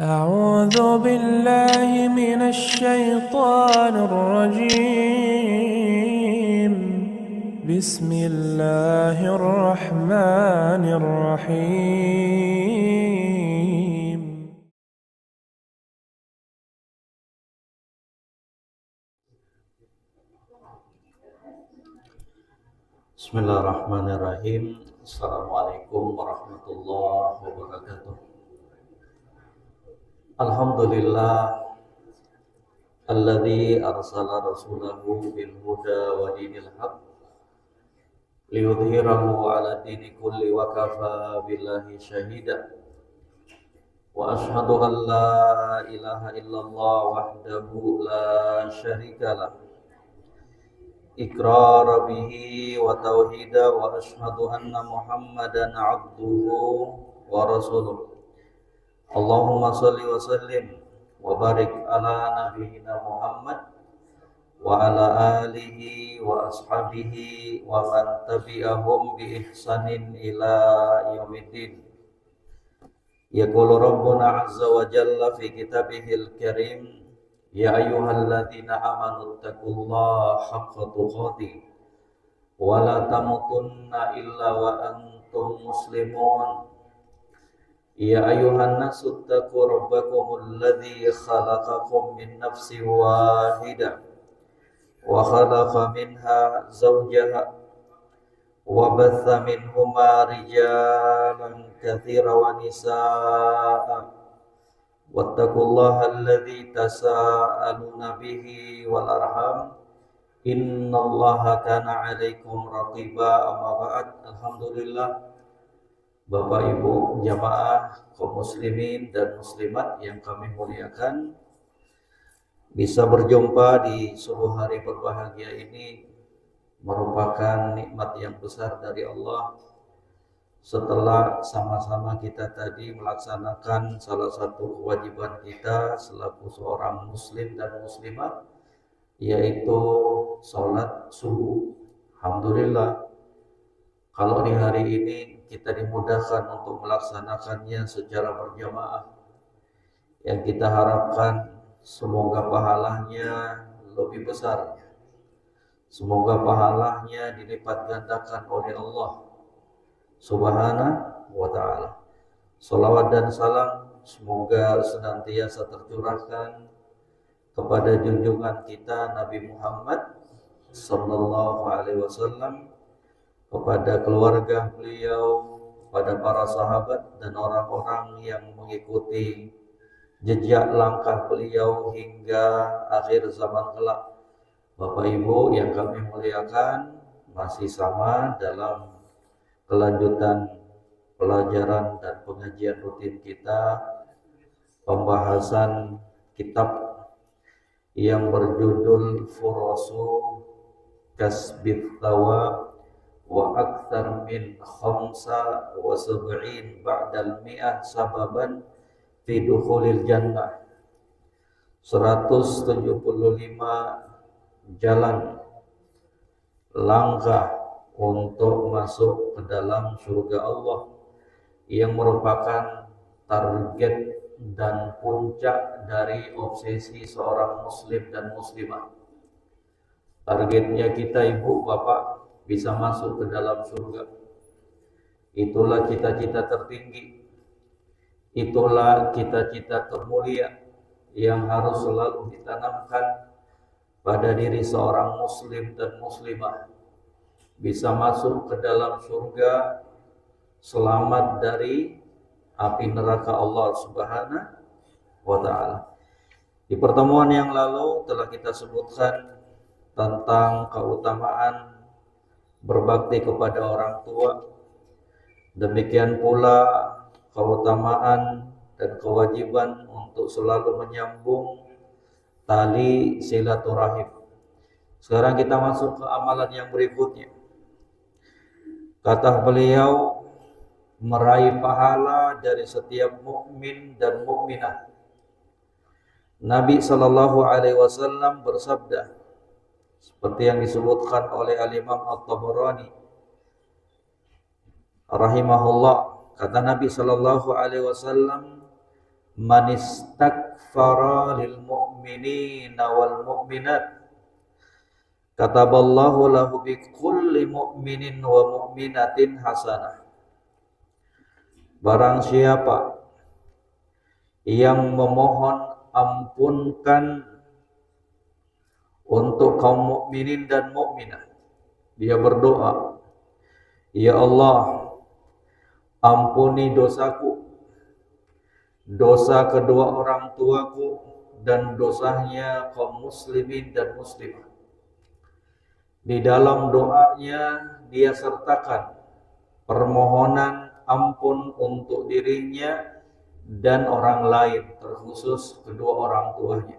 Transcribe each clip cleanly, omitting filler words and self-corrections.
أعوذ بالله من الشيطان الرجيم بسم الله الرحمن الرحيم Bismillahirrahmanirrahim. Assalamualaikum warahmatullahi wabarakatuh. Alhamdulillah alladzi arsala rasulahu bil huda wa dinil haq liyudhhirahu ala dini kulli wa kafa billahi syahida. Wa ashhadu an la ilaha illallah wahdahu la syarika lah. إقرار به وتوحيدا وأشهد أن محمدا عبده ورسوله اللهم صل وسلم وبارك على نبينا محمد وعلى آله وأصحابه ومن تبعهم بإحسان إلى يوم الدين يقول ربنا عز وجل في كتابه الكريم يا أيها الذين آمنوا اتقوا الله حق تقاته ولا تموتن إلا وأنتم مسلمون يا أيها الناس اتقوا ربكم الذي خلقكم من نفس واحدة وخلق منها زوجها وبث منهما رجالا كثيرا ونساء واتقوا الله الذي تساءلون به والأرحام إن الله كان عليكم رقيبا. أما بعد. Alhamdulillah, Bapak Ibu jamaah kaum muslimin dan muslimat yang kami muliakan, bisa berjumpa di subuh hari berbahagia ini merupakan nikmat yang besar dari Allah. Setelah sama-sama kita tadi melaksanakan salah satu kewajiban kita selaku seorang muslim dan muslimah, yaitu sholat subuh. Alhamdulillah, kalau di hari ini kita dimudahkan untuk melaksanakannya secara berjamaah, yang kita harapkan semoga pahalanya lebih besar, semoga pahalanya dilipat gandakan oleh Allah Subhanahu wa ta'ala. Salawat dan salam semoga senantiasa tercurahkan kepada junjungan kita Nabi Muhammad sallallahu alaihi wasallam, kepada keluarga beliau, kepada para sahabat dan orang-orang yang mengikuti jejak langkah beliau hingga akhir zaman kelak. Bapak Ibu yang kami muliakan, masih sama dalam kelanjutan pelajaran dan pengajian rutin kita, pembahasan kitab yang berjudul Furusu Kasbit Thawab wa Akthar min Khamsa wa Sab'in Ba'dal Mi'ah Sababan Fi Dukhulil Jannah. 175 jalan langkah untuk masuk ke dalam surga Allah, yang merupakan target dan puncak dari obsesi seorang muslim dan muslimah. Targetnya kita ibu bapak bisa masuk ke dalam surga. Itulah cita-cita tertinggi, itulah cita-cita termulia yang harus selalu ditanamkan pada diri seorang muslim dan muslimah. Bisa masuk ke dalam surga, selamat dari api neraka Allah Subhanahu wa ta'ala. Di pertemuan yang lalu telah kita sebutkan tentang keutamaan berbakti kepada orang tua. Demikian pula keutamaan dan kewajiban untuk selalu menyambung tali silaturahim. Sekarang kita masuk ke amalan yang berikutnya. Kata beliau, meraih pahala dari setiap mukmin dan mukminah. Nabi sallallahu alaihi wasallam bersabda, seperti yang disebutkan oleh Al-Imam At-Tabarani rahimahullah, kata Nabi sallallahu alaihi wasallam, man istaghfara lil mu'minina wal mu'minat kataballahu lahu bi kulli mu'minin wa mu'minatin hasanah. Barang siapa yang memohon ampunkan untuk kaum mukminin dan mukminah, dia berdoa, ya Allah, ampuni dosaku, dosa kedua orang tuaku, dan dosanya kaum muslimin dan muslimah. Di dalam doanya dia sertakan permohonan ampun untuk dirinya dan orang lain, terkhusus kedua orang tuanya.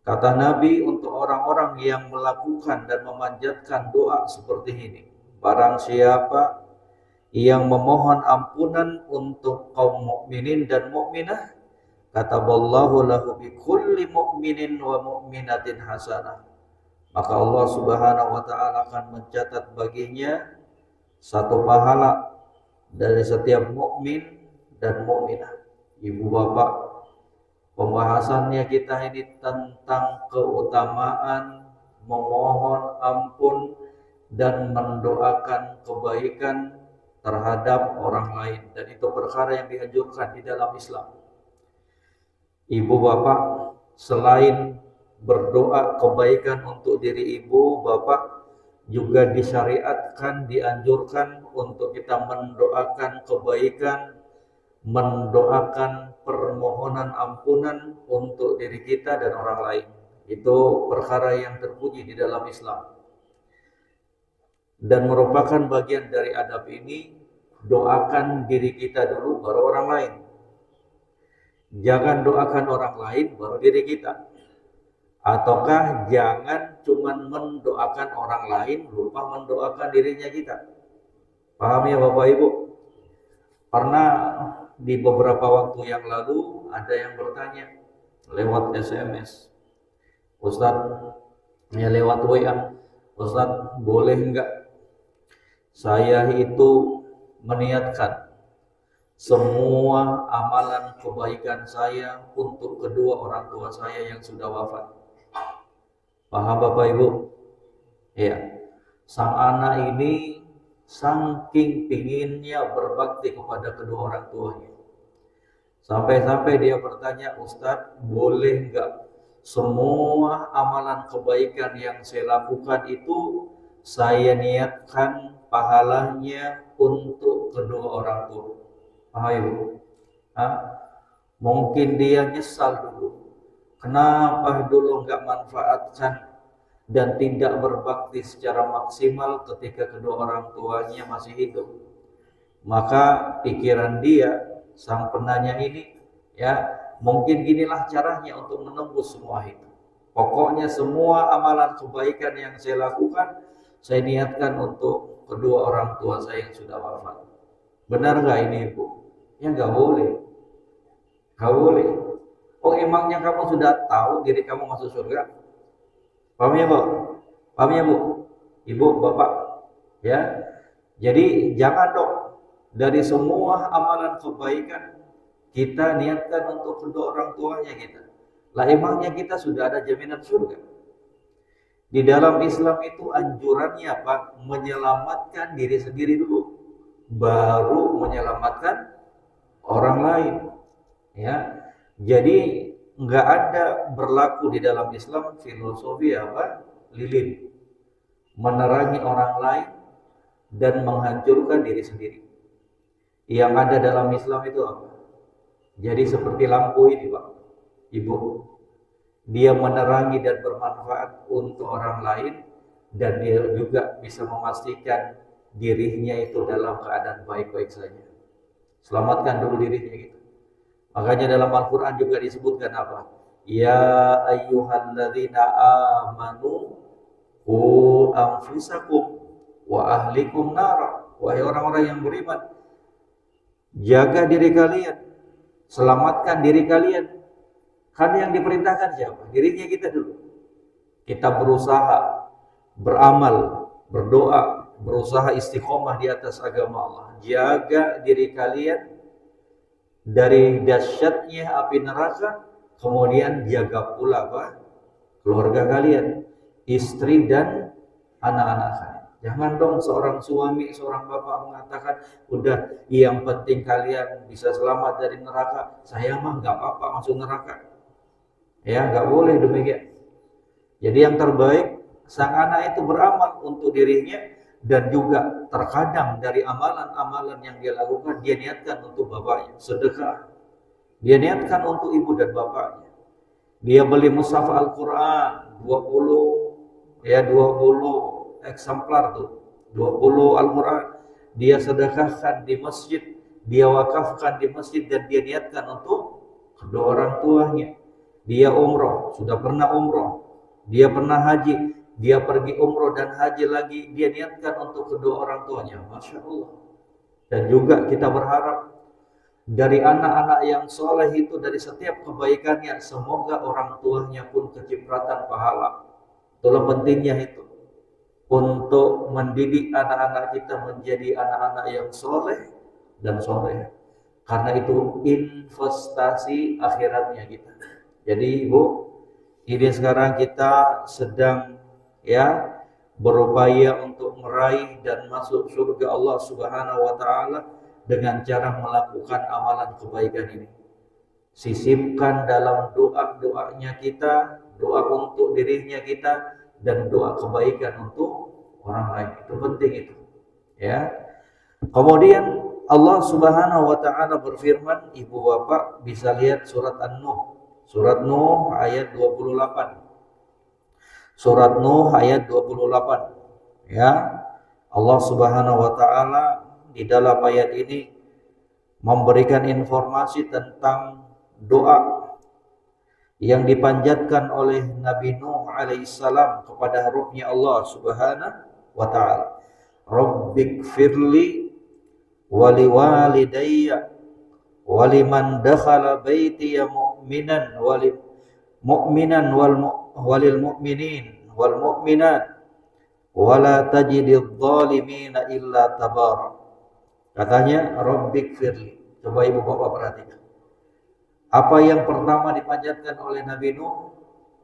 Kata Nabi untuk orang-orang yang melakukan dan memanjatkan doa seperti ini, barang siapa yang memohon ampunan untuk kaum mukminin dan mukminah, kataballahu lahu bi kulli mu'minin wa mu'minatin hasanah, maka Allah Subhanahu wa taala akan mencatat baginya satu pahala dari setiap mukmin dan mukminah. Ibu bapak, pembahasannya kita ini tentang keutamaan memohon ampun dan mendoakan kebaikan terhadap orang lain, dan itu perkara yang dianjurkan di dalam Islam. Ibu bapak, selain berdoa kebaikan untuk diri ibu bapak, juga disyariatkan, dianjurkan untuk kita mendoakan kebaikan, mendoakan permohonan ampunan untuk diri kita dan orang lain. Itu perkara yang terpuji di dalam Islam dan merupakan bagian dari adab ini. Doakan diri kita dulu baru orang lain. Jangan doakan orang lain baru diri kita. Ataukah jangan cuman mendoakan orang lain lupa mendoakan dirinya kita. Paham ya Bapak Ibu? Pernah di beberapa waktu yang lalu ada yang bertanya lewat SMS, Ustadz, ya lewat WA, Ustadz, boleh enggak saya itu meniatkan semua amalan kebaikan saya untuk kedua orang tua saya yang sudah wafat? Paham Bapak Ibu? Ya, sang anak ini saking pinginnya berbakti kepada kedua orang tuanya, sampai-sampai dia bertanya, Ustadz, boleh enggak semua amalan kebaikan yang saya lakukan itu saya niatkan pahalanya untuk kedua orang tua? Paham Ibu? Mungkin dia nyesal dulu, kenapa dulu enggak manfaatkan dan tidak berbakti secara maksimal ketika kedua orang tuanya masih hidup. Maka pikiran dia, sang penanya ini, ya mungkin inilah caranya untuk menembus semua itu. Pokoknya semua amalan kebaikan yang saya lakukan, saya niatkan untuk kedua orang tua saya yang sudah wafat. Benar nggak ini Ibu? Ya nggak boleh. Nggak boleh. Oh emangnya kamu sudah tahu diri kamu masuk surga? Paham ya Bu? Paham ya Bu? Ibu, Bapak? Ya. Jadi jangan dong dari semua amalan kebaikan kita niatkan untuk kedua orang tuanya kita. Lah emangnya kita sudah ada jaminan surga? Di dalam Islam itu anjurannya apa? Menyelamatkan diri sendiri dulu, baru menyelamatkan orang lain. Ya. Jadi nggak ada berlaku di dalam Islam filosofi apa? Lilin, menerangi orang lain dan menghancurkan diri sendiri. Yang ada dalam Islam itu apa? Jadi seperti lampu ini Pak, Ibu, dia menerangi dan bermanfaat untuk orang lain, dan dia juga bisa memastikan dirinya itu dalam keadaan baik-baik saja. Selamatkan dulu dirinya gitu. Makanya dalam Al-Quran juga disebutkan apa? Ya ayyuhalladzina amanu qu anfusakum wa ahlikum nara. Wahai orang-orang yang beriman, jaga diri kalian, selamatkan diri kalian. Kan yang diperintahkan siapa? Dirinya kita dulu. Kita berusaha, beramal, berdoa, berusaha istiqomah di atas agama Allah. Jaga diri kalian dari dahsyatnya api neraka, kemudian jaga pula apa? Keluarga kalian, istri dan anak-anak kalian. Jangan dong seorang suami, seorang bapak mengatakan, udah yang penting kalian bisa selamat dari neraka, saya mah nggak apa-apa masuk neraka. Ya, nggak boleh demikian. Jadi yang terbaik, sang anak itu beramal untuk dirinya, dan juga terkadang dari amalan-amalan yang dia lakukan, dia niatkan untuk bapaknya, sedekah. Dia niatkan untuk ibu dan bapaknya. Dia beli mushaf Al-Quran 20 eksemplar tuh, 20 Al-Quran. Dia sedekahkan di masjid, dia wakafkan di masjid, dan dia niatkan untuk kedua orang tuanya. Dia umroh, sudah pernah umroh, dia pernah haji, dia pergi umroh dan haji lagi, dia niatkan untuk kedua orang tuanya. Masya Allah. Dan juga kita berharap dari anak-anak yang soleh itu, dari setiap kebaikannya, semoga orang tuanya pun kecipratan pahala. Itulah pentingnya itu, untuk mendidik anak-anak kita menjadi anak-anak yang soleh dan soleh. Karena itu investasi akhiratnya kita. Jadi Ibu, ini sekarang kita sedang berupaya untuk meraih dan masuk surga Allah Subhanahu wa taala dengan cara melakukan amalan kebaikan ini. Sisipkan dalam doa-doanya kita, doa untuk dirinya kita, dan doa kebaikan untuk orang lain. Itu penting itu. Ya. Kemudian Allah Subhanahu wa taala berfirman, Ibu Bapak bisa lihat surat An-Nuh. Surat Nuh ayat 28. Surat Nuh ayat 28. Ya. Allah Subhanahu wa taala di dalam ayat ini memberikan informasi tentang doa yang dipanjatkan oleh Nabi Nuh alaihissalam kepada Rabb-Nya Allah Subhanahu wa taala. Rabbighfirli wa liwalidayya wa liman dakhala baitiya mu'minan walil mu'minin wal mu'minat wala tajididz zalimina illa tabara. Katanya Rabbighfirli. Coba Ibu Bapak perhatikan. Apa yang pertama dipanjatkan oleh Nabi Nuh?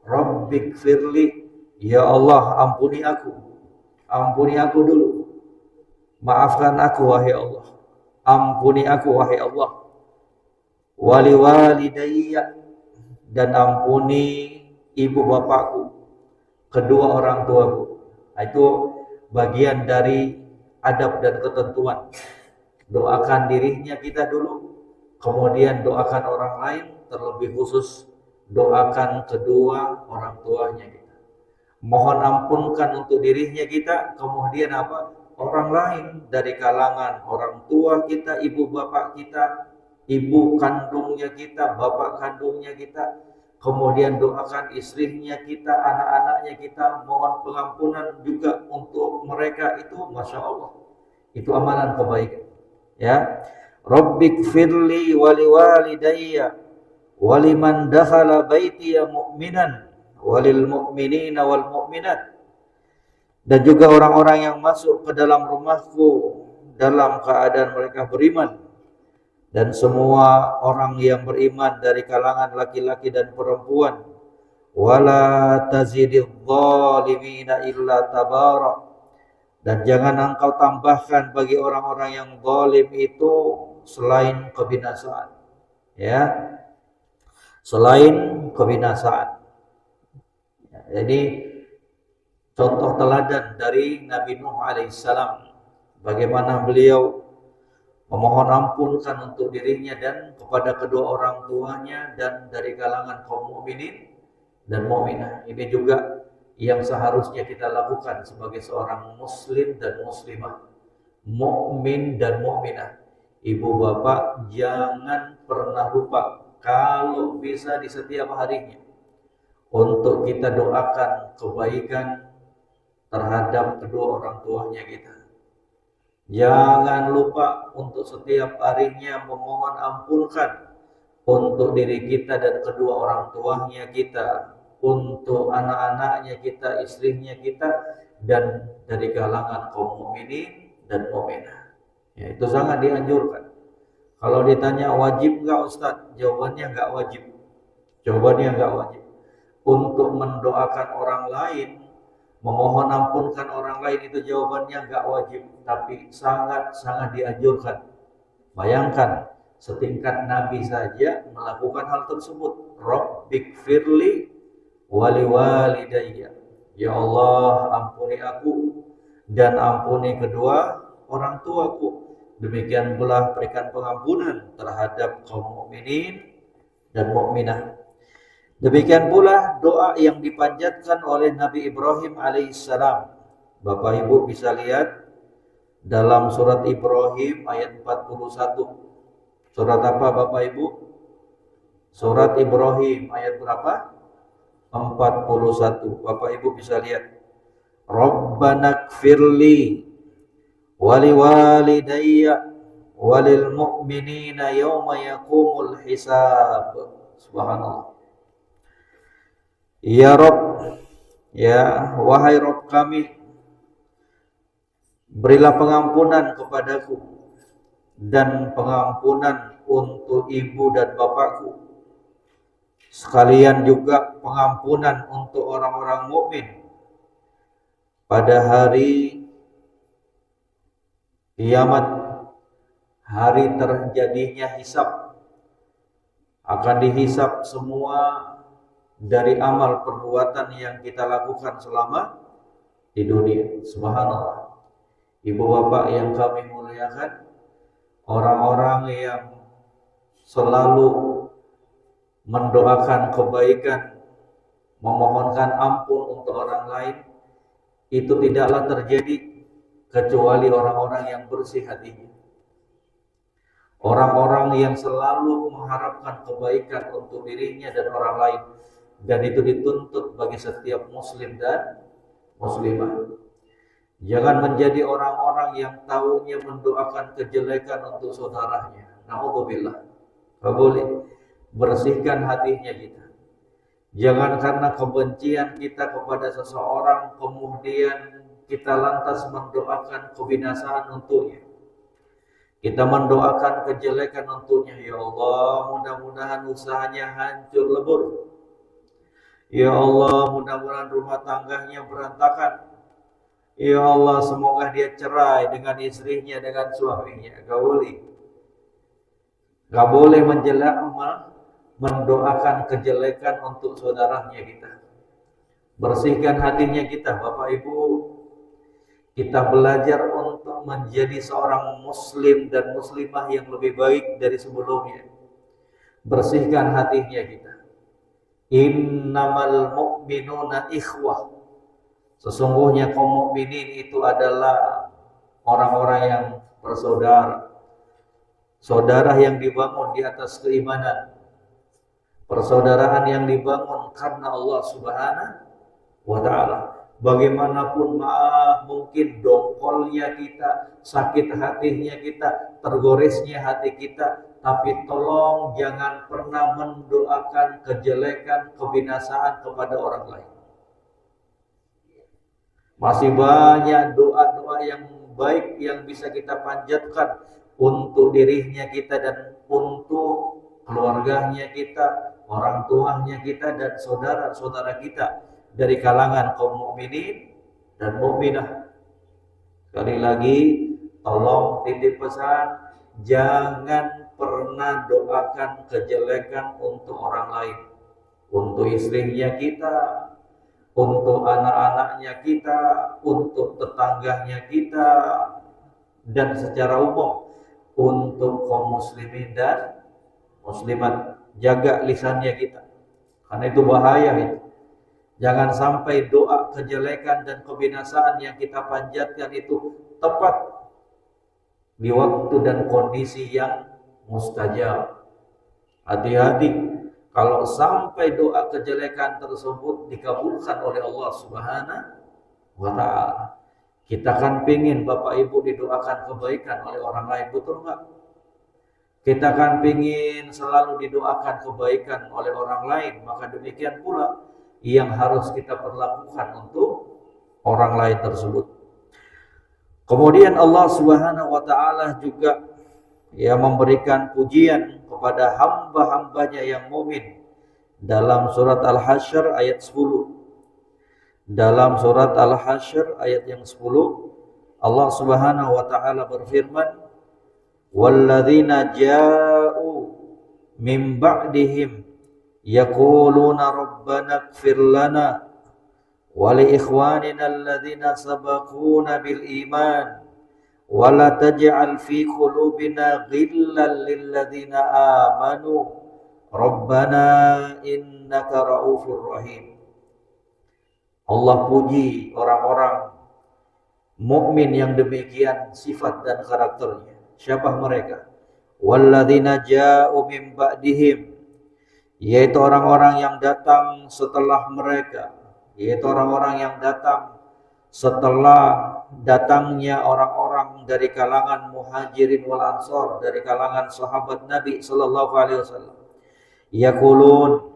Rabbighfirli. Ya Allah, ampuni aku. Ampuni aku dulu. Maafkan aku wahai Allah. Ampuni aku wahai Allah. Wali walidayya, dan ampuni ibu bapakku, kedua orang tuaku. Itu bagian dari adab dan ketentuan. Doakan dirinya kita dulu, kemudian doakan orang lain, terlebih khusus doakan kedua orang tuanya kita. Mohon ampunkan untuk dirinya kita, kemudian orang lain dari kalangan orang tua kita, ibu bapak kita, ibu kandungnya kita, bapak kandungnya kita, kemudian doakan istrinya kita, anak-anaknya kita, mohon pengampunan juga untuk mereka. Itu Masya Allah, itu amalan kebaikan. Ya, Rabbighfirli wa liwalidayya wa liman dakhala baitiya mu'minan walil mu'minina wal mu'minat, dan juga orang-orang yang masuk ke dalam rumahku dalam keadaan mereka beriman, dan semua orang yang beriman dari kalangan laki-laki dan perempuan. Wala tazididz zalimina illa tabara, dan jangan engkau tambahkan bagi orang-orang yang zalim itu selain kebinasaan. Ya, selain kebinasaan. Jadi contoh teladan dari Nabi Nuh alaihissalam, bagaimana beliau memohon ampunkan untuk dirinya dan kepada kedua orang tuanya, dan dari kalangan kaum mukminin dan mukminah. Ini juga yang seharusnya kita lakukan sebagai seorang muslim dan muslimah, mukmin dan mukminah. Ibu bapak jangan pernah lupa, kalau bisa di setiap harinya, untuk kita doakan kebaikan terhadap kedua orang tuanya kita. Jangan lupa untuk setiap harinya memohon ampunkan untuk diri kita dan kedua orang tuanya kita, untuk anak-anaknya kita, istrinya kita, dan dari kalangan kaum mukminin dan mukminah. Ya, itu sangat dianjurkan. Kalau ditanya wajib nggak Ustaz? Jawabannya nggak wajib. Jawabannya nggak wajib. Untuk mendoakan orang lain, memohon ampunkan orang lain itu jawabannya nggak wajib, tapi sangat-sangat dianjurkan. Bayangkan, setingkat Nabi saja melakukan hal tersebut. Rabbikfirli wali walidayya. Ya Allah, ampuni aku dan ampuni kedua orang tuaku. Demikian pula berikan pengampunan terhadap kaum mukminin dan mukminah. Demikian pula doa yang dipanjatkan oleh Nabi Ibrahim alaihissalam. Bapak Ibu bisa lihat dalam surat Ibrahim ayat 41. Surat apa Bapak Ibu? Surat Ibrahim ayat berapa? 41. Bapak Ibu bisa lihat. Rabbana gfirli wali walidayya walil mu'minina yawma yaqumul hisab. Subhanallah. Ya Rabb, ya wahai Rabb kami, berilah pengampunan kepadaku dan pengampunan untuk ibu dan bapakku, sekalian juga pengampunan untuk orang-orang mukmin pada hari kiamat, hari terjadinya hisab. Akan dihisab semua dari amal perbuatan yang kita lakukan selama di dunia. Subhanallah. Ibu bapak yang kami muliakan, orang-orang yang selalu mendoakan kebaikan, memohonkan ampun untuk orang lain, itu tidaklah terjadi kecuali orang-orang yang bersih hatinya. Orang-orang yang selalu mengharapkan kebaikan untuk dirinya dan orang lain. Dan itu dituntut bagi setiap muslim dan muslimah. Jangan menjadi orang-orang yang taunya mendoakan kejelekan untuk saudaranya. Na'udzubillah. Tidak boleh. Bersihkan hatinya kita. Jangan karena kebencian kita kepada seseorang kemudian kita lantas mendoakan kebinasaan untuknya. Kita mendoakan kejelekan untuknya. Ya Allah, mudah-mudahan usahanya hancur lebur. Ya Allah, mudah-mudahan rumah tangganya berantakan. Ya Allah, semoga dia cerai dengan istrinya, dengan suaminya. Gak boleh. Gak boleh mendoakan kejelekan untuk saudaranya kita. Bersihkan hatinya kita, Bapak Ibu. Kita belajar untuk menjadi seorang muslim dan muslimah yang lebih baik dari sebelumnya. Bersihkan hatinya kita. Innamal mu'minuna ikhwah. Sesungguhnya kaum mukminin itu adalah orang-orang yang bersaudara. Saudara yang dibangun di atas keimanan. Persaudaraan yang dibangun karena Allah Subhanahu wa ta'ala. Bagaimanapun maaf mungkin dongkolnya kita, sakit hatinya kita, tergoresnya hati kita, tapi tolong jangan pernah mendoakan kejelekan, kebinasaan kepada orang lain. Masih banyak doa-doa yang baik yang bisa kita panjatkan untuk dirinya kita dan untuk keluarganya kita, orang tuanya kita dan saudara-saudara kita dari kalangan kaum mukminin dan mukminah. Sekali lagi, tolong titip pesan, jangan pernah doakan kejelekan untuk orang lain, untuk istrinya kita, untuk anak-anaknya kita, untuk tetangganya kita, dan secara umum untuk kaum muslimin dan muslimat. Jaga lisannya kita, karena itu bahaya itu. Jangan sampai doa kejelekan dan kebinasaan yang kita panjatkan itu tepat di waktu dan kondisi yang mustajab. Hati-hati kalau sampai doa kejelekan tersebut dikabulkan oleh Allah Subhanahu wa ta'ala. Kita kan pingin Bapak Ibu didoakan kebaikan oleh orang lain, betul enggak? Kita kan pingin selalu didoakan kebaikan oleh orang lain, maka demikian pula yang harus kita perlakukan untuk orang lain tersebut. Kemudian Allah Subhanahu wa ta'ala juga ya memberikan pujian kepada hamba-hambanya yang mukmin. Dalam surat Al-Hasyr ayat 10. Dalam surat Al-Hasyr ayat yang 10, Allah Subhanahu wa taala berfirman, "Walladzina ja'u min ba'dihim yaquluna rabbana ighfir lana wa li ikhwanina alladzina sabaquna bil iman wa la taj'al fi qulubina ghillan lil ladzina amanu rabbana innaka raufur rahim." Allah puji orang-orang mukmin yang demikian sifat dan karakternya. Siapa mereka? Walladzina ja'u min ba'dihim, yaitu orang-orang yang datang setelah mereka, yaitu orang-orang yang datang setelah datangnya orang-orang dari kalangan Muhajirin wal Ansor, dari kalangan sahabat Nabi sallallahu alaihi wasallam. Yaqulun,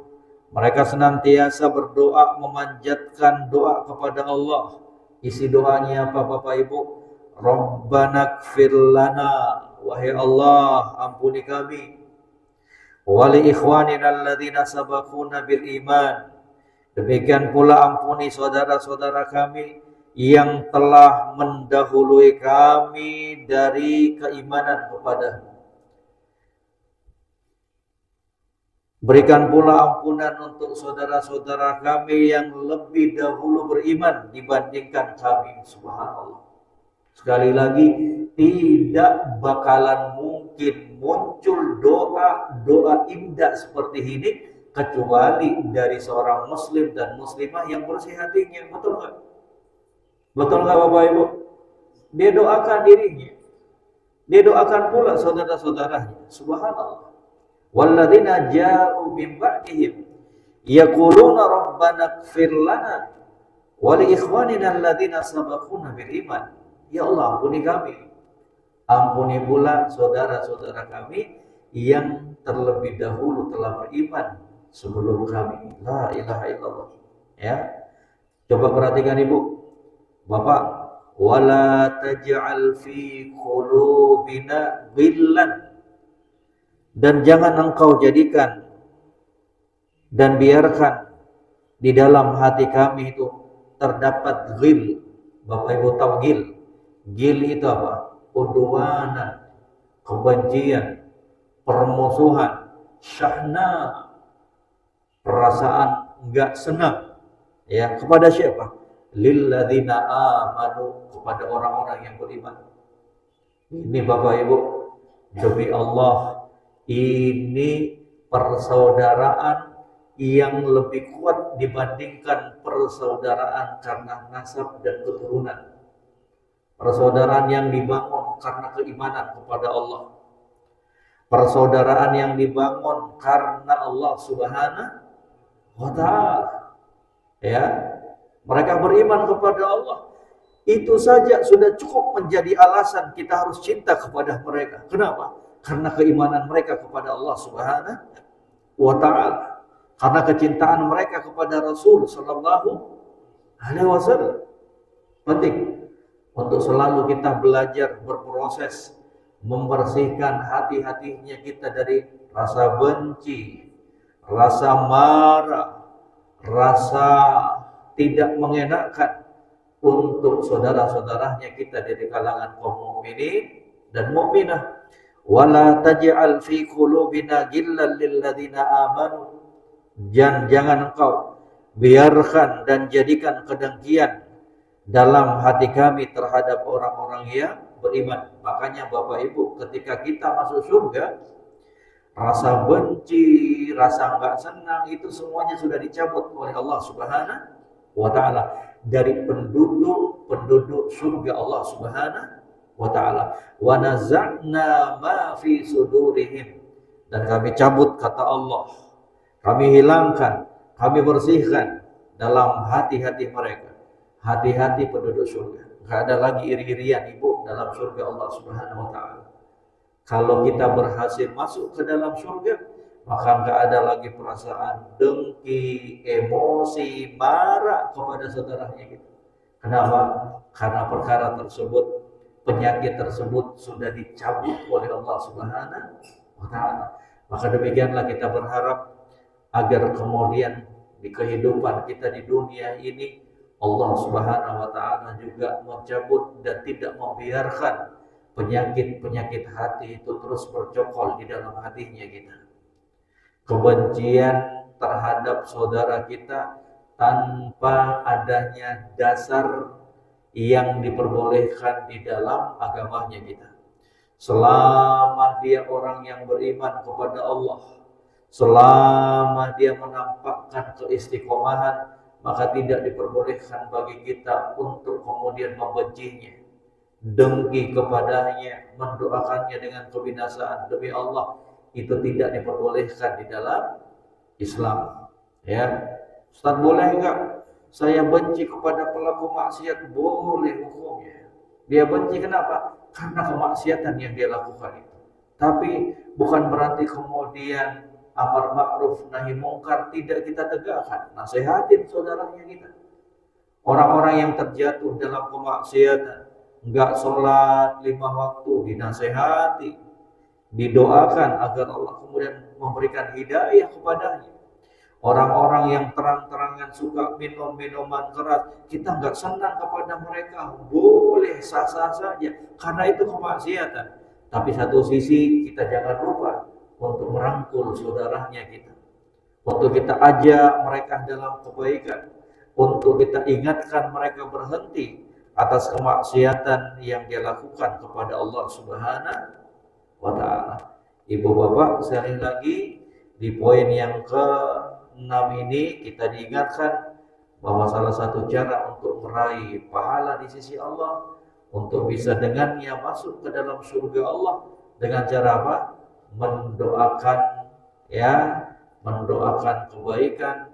mereka senantiasa berdoa, memanjatkan doa kepada Allah. Isi doanya apa Bapak Ibu? Rabbana ighfir lana, wahai Allah ampuni kami. Wa li ikhwanina alladzina sabaquna bil iman, demikian pula ampuni saudara-saudara kami yang telah mendahului kami dari keimanan kepada-Mu. Berikan pula ampunan untuk saudara-saudara kami yang lebih dahulu beriman dibandingkan kami. Subhanallah. Sekali lagi, tidak bakalan mungkin muncul doa indah seperti ini kecuali dari seorang muslim dan muslimah yang bersih hatinya. Betul nggak? Betul nggak Bapak Ibu? Dia doakan dirinya, dia doakan pula saudara-saudaranya. Subhanallah. Walladzina ja'u min ba'dihim yaquluna rabbana ighfir lana wa li ikhwanina alladzina sabaquna bil iman. Ya Allah, ampuni kami. Ampuni pula saudara-saudara kami yang terlebih dahulu telah beriman sebelum kami. La ilaha illallah. Ya. Coba perhatikan Ibu, Bapak, wala taj'al fi qulubina ghillan, dan jangan engkau jadikan dan biarkan di dalam hati kami itu terdapat ghil. Bapak Ibu tahu ghil? Ghil itu apa? Udwanan, kebencian, permusuhan, syahna, perasaan enggak senang. Ya, kepada siapa? Lilladzina amanu, kepada orang-orang yang beriman. Ini Bapak Ibu, demi Allah, ini persaudaraan yang lebih kuat dibandingkan persaudaraan karena nasab dan keturunan. Persaudaraan yang dibangun karena keimanan kepada Allah. Persaudaraan yang dibangun karena Allah Subhanahu wa ta'ala. Ya, mereka beriman kepada Allah. Itu saja sudah cukup menjadi alasan kita harus cinta kepada mereka. Kenapa? Karena keimanan mereka kepada Allah Subhanahu wa ta'ala, karena kecintaan mereka kepada Rasul sallallahu alaihi wasallam. Penting untuk selalu kita belajar berproses membersihkan hati-hatinya kita dari rasa benci, rasa marah, rasa tidak mengenakan untuk saudara-saudaranya kita dari kalangan kaum mukminin dan mukminah. Wala taj'al fi qulubina ghillan lil ladzina amanu, jangan engkau biarkan dan jadikan kedengkian dalam hati kami terhadap orang-orang yang beriman. Makanya Bapak Ibu, ketika kita masuk surga, rasa benci, rasa enggak senang itu semuanya sudah dicabut oleh Allah Subhanahu wa ta'ala dari penduduk surga Allah Subhanahu wa ta'ala. Wa naza'na ma fi sudurihim, dan kami cabut, kata Allah, kami hilangkan, kami bersihkan dalam hati-hati mereka, hati-hati penduduk surga. Gak ada lagi iri-irian Ibu dalam surga Allah Subhanahu wa ta'ala. Kalau kita berhasil masuk ke dalam surga, maka gak ada lagi perasaan dengki, emosi, marah kepada saudaranya kita. Kenapa? Karena perkara tersebut penyakit tersebut sudah dicabut oleh Allah Subhanahu wa taala. Maka demikianlah kita berharap agar kemudian di kehidupan kita di dunia ini Allah Subhanahu wa taala juga mencabut dan tidak membiarkan penyakit-penyakit hati itu terus bercokol di dalam hatinya kita. Kebencian terhadap saudara kita tanpa adanya dasar yang diperbolehkan di dalam agamanya kita. Selama dia orang yang beriman kepada Allah, selama dia menampakkan keistiqomahan, maka tidak diperbolehkan bagi kita untuk kemudian membencinya, dengki kepadanya, mendoakannya dengan kebinasaan. Demi Allah, itu tidak diperbolehkan di dalam Islam. Ya, Ustaz, boleh enggak saya benci kepada pelaku maksiat? Boleh hukumnya. Dia benci kenapa? Karena kemaksiatan yang dia lakukan itu. Tapi bukan berarti kemudian amar ma'ruf nahi mungkar tidak kita tegakkan. Nasihatin saudaranya kita. Orang-orang yang terjatuh dalam kemaksiatan, enggak sholat 5 waktu, dinasehati, didoakan agar Allah kemudian memberikan hidayah kepadanya. Orang-orang yang terang-terangan suka minum minuman keras, kita nggak senang kepada mereka, boleh sah-sah saja, karena itu kemaksiatan. Tapi satu sisi kita jangan lupa untuk merangkul saudaranya kita, untuk kita ajak mereka dalam kebaikan, untuk kita ingatkan mereka berhenti atas kemaksiatan yang dia lakukan kepada Allah Subhanahu wa taala. Ibu bapak, sekali lagi di poin yang ke-6 ini kita diingatkan bahwa salah satu cara untuk meraih pahala di sisi Allah, untuk bisa dengannya masuk ke dalam surga Allah, dengan cara apa? Mendoakan, ya, mendoakan kebaikan,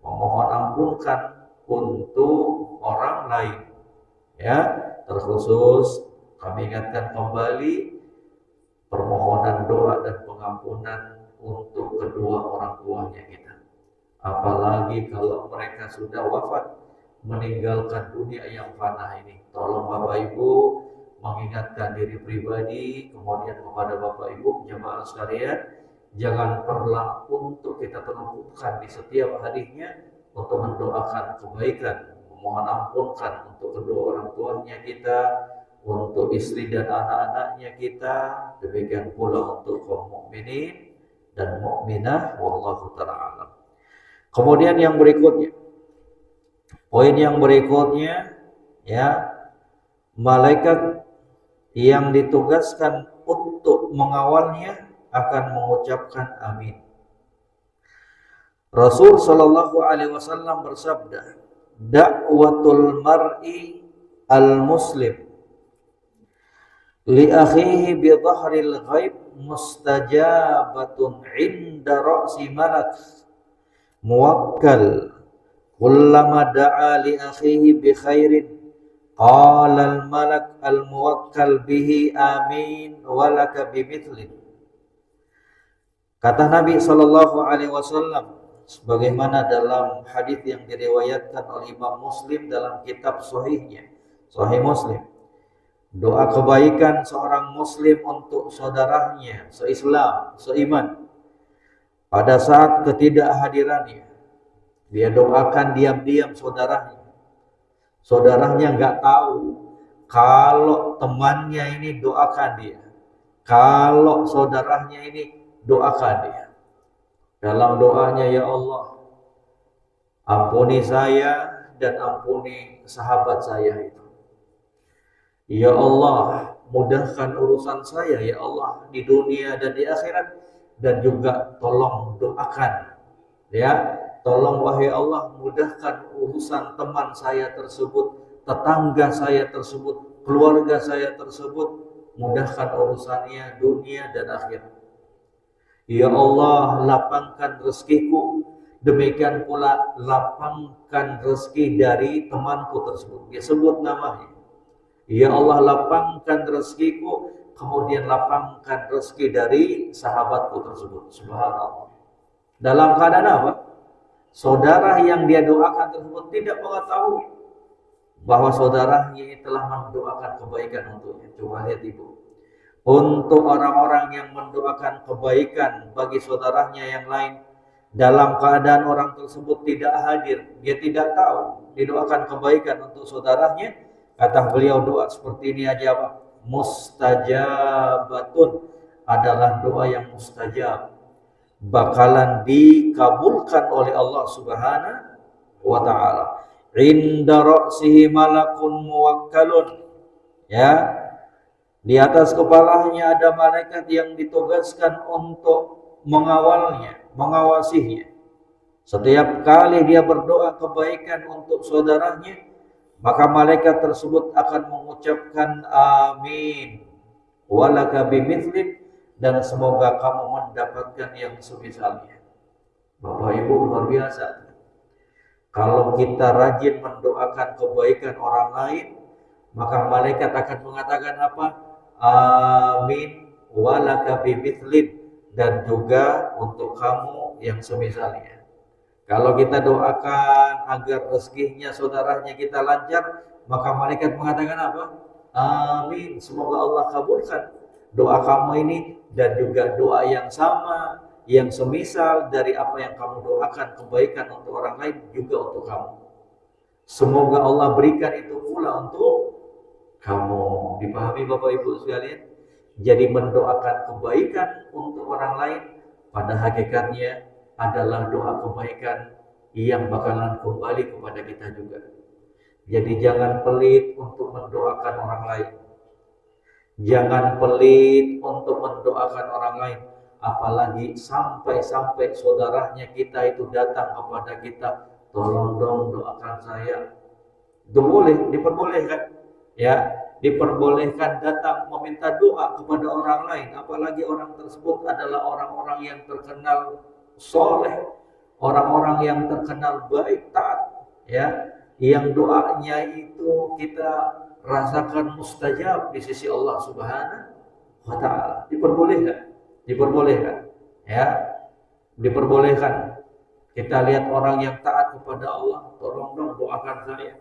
memohon ampunkan untuk orang lain. Ya, terkhusus kami ingatkan kembali permohonan doa dan pengampunan untuk kedua orang tuanya kita. Apalagi kalau mereka sudah wafat, meninggalkan dunia yang fana ini. Tolong Bapak Ibu mengingatkan diri pribadi, kemudian kepada Bapak Ibu jemaah sekalian, jangan pernah untuk kita terlupakan di setiap harinya untuk mendoakan kebaikan, memohon ampunkan untuk kedua orang tuanya kita, untuk istri dan anak-anaknya kita, demikian pula untuk kaum mukminin dan mukminah, wallahu ta'ala alam. Kemudian yang berikutnya, poin yang berikutnya, ya, malaikat yang ditugaskan untuk mengawalnya akan mengucapkan amin. Rasul sallallahu alaihi wasallam bersabda, da'watul mar'i al-muslim li akhihi bi dhahril ghaib mustajabatun 'inda ra'si malak muwakkal kullama da'a li akhihi bi khairin qala al malak al muwakkal bihi amin walaka bimithli. Kata Nabi sallallahu alaihi wasallam sebagaimana dalam hadis yang diriwayatkan oleh Imam Muslim dalam kitab sahihnya, Sahih Muslim, doa kebaikan seorang muslim untuk saudaranya se-Islam, seiman pada saat ketidakhadirannya, dia doakan diam-diam saudaranya. Saudaranya nggak tahu kalau temannya ini doakan dia, kalau saudaranya ini doakan dia. Dalam doanya, ya Allah, ampuni saya dan ampuni sahabat saya itu. Ya Allah, mudahkan urusan saya ya Allah di dunia dan di akhirat, dan juga tolong doakan, ya, tolong wahai Allah mudahkan urusan teman saya tersebut, tetangga saya tersebut, keluarga saya tersebut, mudahkan urusannya dunia dan akhirat. Ya Allah, lapangkan rezekiku, demikian pula lapangkan rezeki dari temanku tersebut. Dia sebut namanya. Ya Allah, lapangkan rezekiku, kemudian lapangkan rezeki dari sahabatku tersebut. Subhanallah. Dalam keadaan apa? Saudara yang dia doakan tersebut tidak mengetahui bahwa saudaranya ini telah mendoakan kebaikan untuknya. Coba lihat ibu, untuk orang-orang yang mendoakan kebaikan bagi saudaranya yang lain dalam keadaan orang tersebut tidak hadir, dia tidak tahu didoakan kebaikan untuk saudaranya, kata beliau doa seperti ini aja Pak, mustajabatun, adalah doa yang mustajab, bakalan dikabulkan oleh Allah Subhanahu wa taala. Inda ra'sihi malakun muwakkalun, ya, di atas kepalanya ada malaikat yang ditugaskan untuk mengawalnya, mengawasinya. Setiap kali dia berdoa kebaikan untuk saudaranya, maka malaikat tersebut akan mengucapkan amin walaka bimithlim, dan semoga kamu mendapatkan yang semisalnya. Bapak Ibu, luar biasa. Kalau kita rajin mendoakan kebaikan orang lain, maka malaikat akan mengatakan apa? Amin walaka bimithlim, dan juga untuk kamu yang semisalnya. Kalau kita doakan agar rezekinya saudaranya kita lancar, maka malaikat mengatakan apa? Amin, semoga Allah kabulkan doa kamu ini, dan juga doa yang sama, yang semisal dari apa yang kamu doakan kebaikan untuk orang lain juga untuk kamu. Semoga Allah berikan itu pula untuk kamu. Dipahami Bapak Ibu sekalian? Jadi mendoakan kebaikan untuk orang lain pada hakikatnya adalah doa kebaikan yang bakalan kembali kepada kita juga. Jadi jangan pelit untuk mendoakan orang lain. Jangan pelit untuk mendoakan orang lain, apalagi sampai-sampai saudaranya kita itu datang kepada kita, tolong dong doakan saya. Itu boleh, diperbolehkan, ya, diperbolehkan datang meminta doa kepada orang lain, apalagi orang tersebut adalah orang-orang yang terkenal soleh, orang-orang yang terkenal baik, taat, ya, yang doanya itu kita rasakan mustajab di sisi Allah Subhanahu wa taala. Diperbolehkan, ya, diperbolehkan. Kita lihat orang yang taat kepada Allah, tolong dong doakan saya.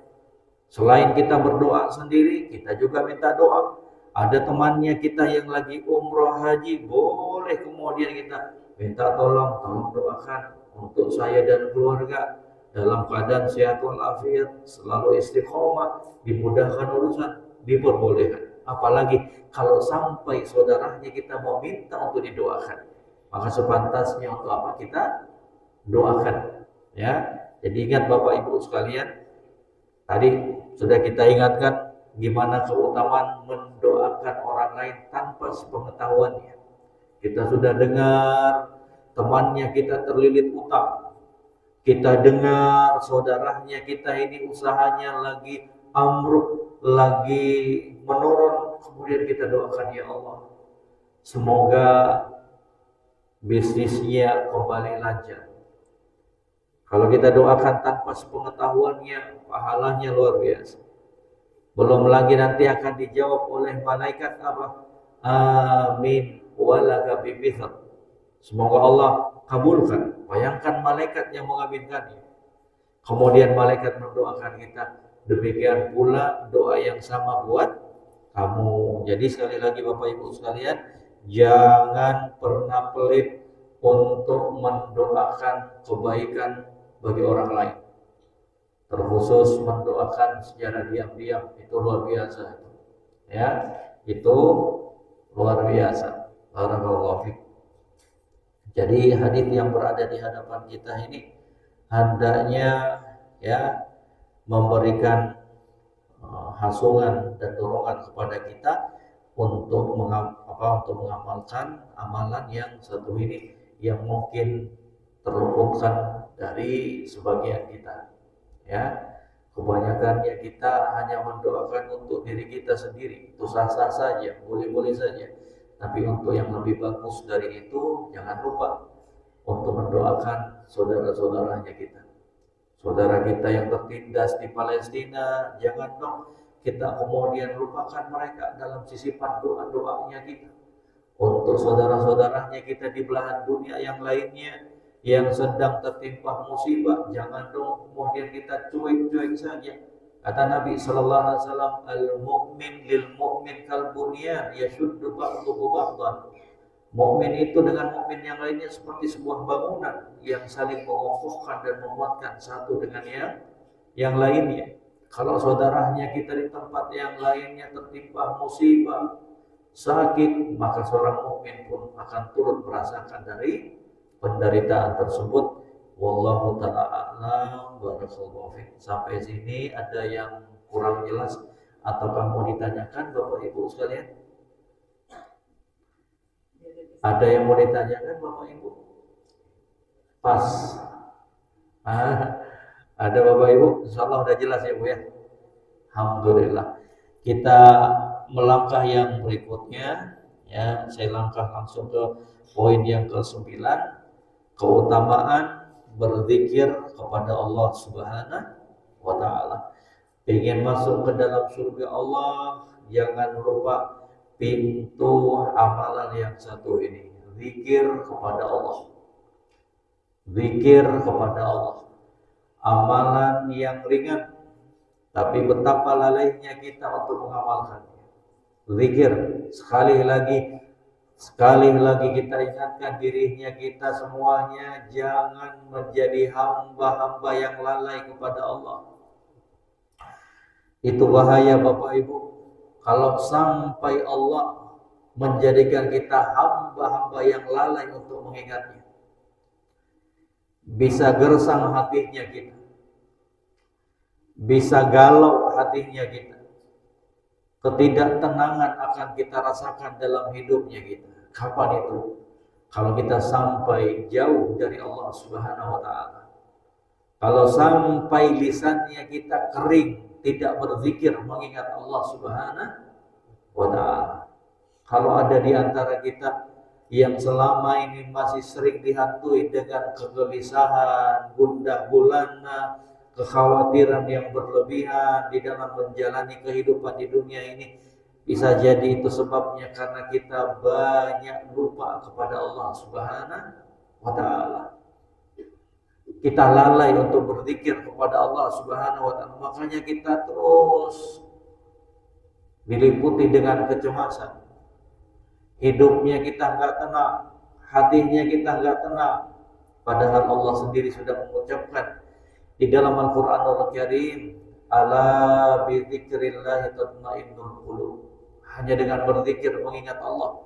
Selain kita berdoa sendiri, kita juga minta doa. Ada temannya kita yang lagi umroh haji, boleh kemudian kita minta tolong doakan untuk saya dan keluarga dalam keadaan sehat walafiat, selalu istiqomah, dimudahkan urusan, diperbolehkan. Apalagi kalau sampai saudaranya kita mau minta untuk didoakan, maka sepantasnya untuk apa kita doakan, ya. Jadi ingat Bapak Ibu sekalian, tadi sudah kita ingatkan gimana keutamaan mendoakan orang lain tanpa sepengetahuannya. Kita sudah dengar temannya kita terlilit utang, kita dengar saudaranya kita ini usahanya lagi ambruk, lagi menurun, kemudian kita doakan, ya Allah, semoga bisnisnya kembali lancar. Kalau kita doakan tanpa sepengetahuannya, pahalanya luar biasa. Belum lagi nanti akan dijawab oleh malaikat apa? Amin walaka bimithlim. Semoga Allah kabulkan. Bayangkan malaikat yang mengaminkannya. Kemudian malaikat mendoakan kita. Demikian pula doa yang sama buat kamu. Jadi sekali lagi Bapak Ibu sekalian, jangan pernah pelit untuk mendoakan kebaikan bagi orang lain. Terkhusus mendoakan secara diam-diam, itu luar biasa. Ya, itu luar biasa. Barakallahu fiik. Jadi hadis yang berada di hadapan kita ini hendaknya, ya, memberikan hasungan dan dorongan kepada kita untuk mengamalkan amalan yang satu ini yang mungkin terluputkan dari sebagian kita, ya. Kebanyakannya kita hanya mendoakan untuk diri kita sendiri, itu sah-sah saja, boleh-boleh saja. Tapi untuk yang lebih bagus dari itu, jangan lupa untuk mendoakan saudara-saudaranya kita. Saudara kita yang tertindas di Palestina, jangan dong kita kemudian lupakan mereka dalam sisipan doa-doanya kita. Untuk saudara-saudaranya kita di belahan dunia yang lainnya yang sedang tertimpa musibah, jangan dong kemudian kita cuek-cuek saja. Kata Nabi sallallahu alaihi wasallam, al-mu'min lil mu'min kal bunyan yashuddu ba'duhu ba'dan. Mukmin itu dengan mukmin yang lainnya seperti sebuah bangunan yang saling mengokohkan dan menguatkan satu dengan yang lainnya. Kalau saudaranya kita di tempat yang lainnya tertimpa musibah, sakit, maka seorang mukmin pun akan turut merasakan dari penderitaan tersebut. Wallahu ta'ala a'lam. Barakallahu fiik. Sampai sini ada yang kurang jelas ataukah mau ditanyakan Bapak Ibu sekalian? Ada yang mau ditanyakan Bapak Ibu? Pas. Ada Bapak Ibu? Insyaallah udah jelas ya Bu ya. Alhamdulillah. Kita melangkah yang berikutnya ya. Saya langkah langsung ke poin yang ke-9, keutamaan berzikir kepada Allah Subhanahu wa taala. Ingin masuk ke dalam surga Allah, jangan lupa pintu amalan yang satu ini, zikir kepada Allah. Zikir kepada Allah. Amalan yang ringan, tapi betapa lalainya kita untuk mengamalkannya. Zikir, sekali lagi kita ingatkan dirinya kita semuanya, jangan menjadi hamba-hamba yang lalai kepada Allah. Itu bahaya Bapak Ibu. Kalau sampai Allah menjadikan kita hamba-hamba yang lalai untuk mengingatnya, bisa gersang hatinya kita, bisa galau hatinya kita, ketidaktenangan akan kita rasakan dalam hidupnya kita. Kapan itu? Kalau kita sampai jauh dari Allah Subhanahu wa taala. Kalau sampai lisannya kita kering, tidak berzikir mengingat Allah Subhanahu wa ta'ala. Kalau ada di antara kita yang selama ini masih sering dihantui dengan kegelisahan, gundah gulana, kekhawatiran yang berlebihan di dalam menjalani kehidupan di dunia ini, bisa jadi itu sebabnya karena kita banyak lupa kepada Allah Subhanahu wa ta'ala. Kita lalai untuk berzikir kepada Allah Subhanahu wa ta'ala. Makanya kita terus diliputi dengan kecemasan. Hidupnya kita enggak tenang, hatinya kita enggak tenang. Padahal Allah sendiri sudah mengucapkan di dalam Al-Qur'anul Karim, ala bi dzikrillah tatma'innul qulub. Hanya dengan berzikir mengingat Allah,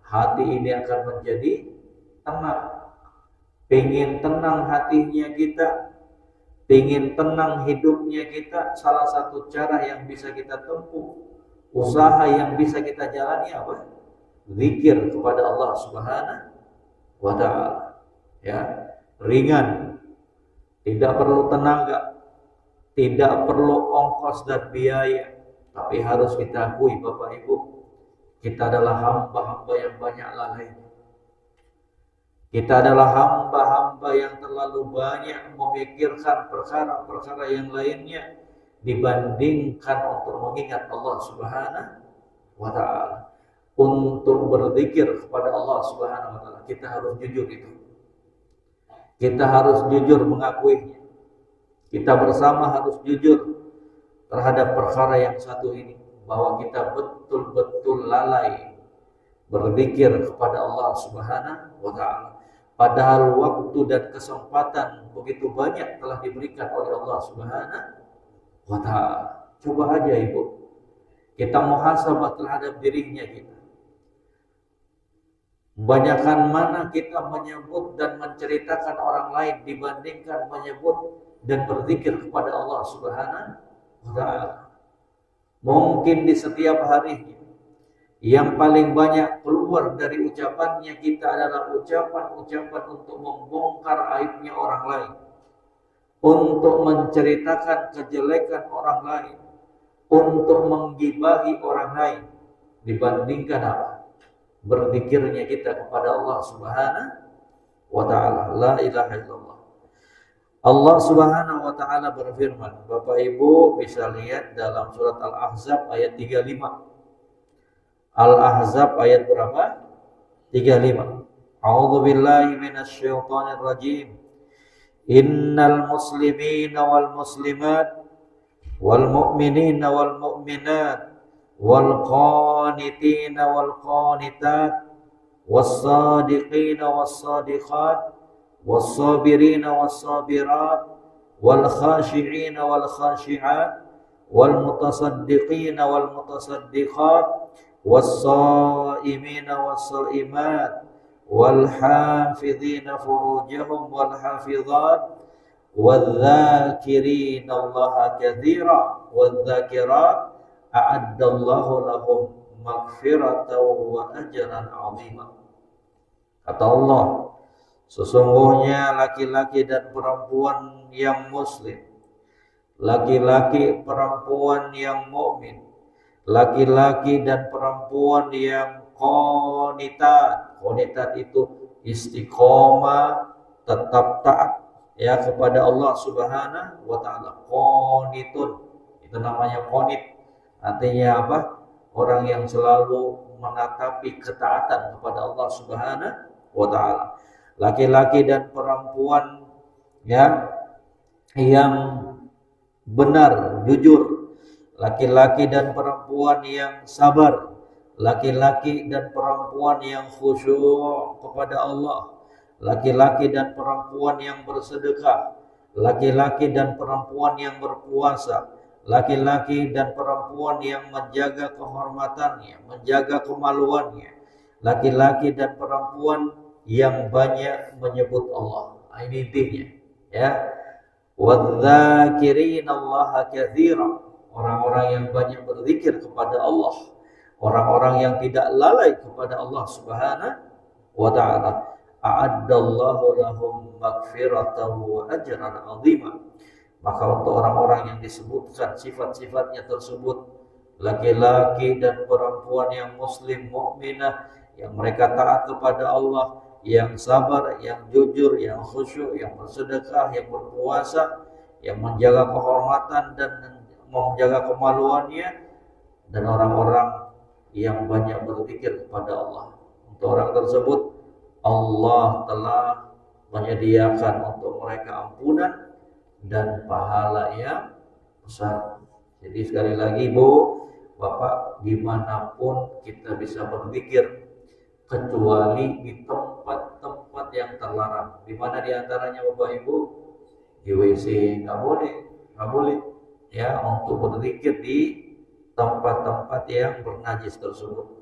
hati ini akan menjadi tenang. Pengen tenang hatinya kita, pengen tenang hidupnya kita, salah satu cara yang bisa kita tempuh, usaha yang bisa kita jalani apa? Zikir kepada Allah Subhanahu wa ta'ala. Ya, ringan, tidak perlu tenaga, tidak perlu ongkos dan biaya, tapi harus kita akui Bapak Ibu, kita adalah hamba-hamba yang banyak lalai. Kita adalah hamba-hamba yang terlalu banyak memikirkan perkara-perkara yang lainnya dibandingkan untuk mengingat Allah Subhanahu wa ta'ala. Untuk berzikir kepada Allah Subhanahu wa ta'ala, kita harus jujur itu. Kita harus jujur mengakuinya. Kita bersama harus jujur terhadap perkara yang satu ini, bahwa kita betul-betul lalai berzikir kepada Allah Subhanahu wa ta'ala. Padahal waktu dan kesempatan begitu banyak telah diberikan oleh Allah Subhanahu wa ta'ala. Coba aja Ibu, kita muhasabah terhadap dirinya kita. Banyakkan mana kita menyebut dan menceritakan orang lain dibandingkan menyebut dan berzikir kepada Allah Subhanahu wa ta'ala. Mungkin di setiap harinya yang paling banyak keluar dari ucapannya kita adalah ucapan-ucapan untuk membongkar aibnya orang lain, untuk menceritakan kejelekan orang lain, untuk menggibahi orang lain, dibandingkan apa? Berzikirnya kita kepada Allah Subhanahu wa ta'ala. La ilaha illallah. Allah Subhanahu wa ta'ala berfirman, Bapak Ibu bisa lihat dalam surat Al-Ahzab ayat 35. Al-Ahzab ayat berapa? 35. A'udzu billahi minasyaitonir rajim. Innal muslimina wal muslimat wal mu'minina wal mu'minat wal qanitina wal qanitat was sadiqina was sadiqat was sabirina was sabirat wal khashi'ina wal khashi'at wal mutasaddiqina wal mutasaddiqat was saimina was saimat wal hafidhina furujahum wal hafizat والذاكرين الله كثيرا والذاكرات أعد الله لهم مغفرة وأجرا عظيما. Kata Allah, sesungguhnya laki-laki dan perempuan yang muslim, laki-laki perempuan yang mukmin, laki-laki dan perempuan yang qanitat. Qanitat itu istiqomah, tetap taat ya kepada Allah Subhanahu wa taala. Qanitun itu namanya qanit, artinya apa? Orang yang selalu menatapi ketaatan kepada Allah Subhanahu wa taala. Laki-laki dan perempuan ya yang benar, jujur, laki-laki dan perempuan yang sabar, laki-laki dan perempuan yang khusyuk kepada Allah, laki-laki dan perempuan yang bersedekah, laki-laki dan perempuan yang berpuasa, laki-laki dan perempuan yang menjaga kehormatannya, menjaga kemaluannya, laki-laki dan perempuan yang banyak menyebut Allah. Ini intinya ya. Wadzakirin Allah katsira, orang-orang yang banyak berzikir kepada Allah, orang-orang yang tidak lalai kepada Allah Subhanahu wa taala. A'addallahu lahum maghfiratan wa ajran 'azima. Maka untuk orang-orang yang disebutkan sifat-sifatnya tersebut, laki-laki dan perempuan yang muslim mukminah, yang mereka taat kepada Allah, yang sabar, yang jujur, yang khusyuk, yang bersedekah, yang berpuasa, yang menjaga kehormatan dan menjaga kemaluannya, dan orang-orang yang banyak berzikir kepada Allah. Untuk orang tersebut Allah telah menyediakan untuk mereka ampunan dan pahala yang besar. Jadi sekali lagi Bu, Bapak, dimanapun kita bisa berzikir kecuali di tempat-tempat yang terlarang. Di mana diantaranya Bapak Ibu? Di WC nggak boleh ya untuk berzikir di tempat-tempat yang bernajis tersebut.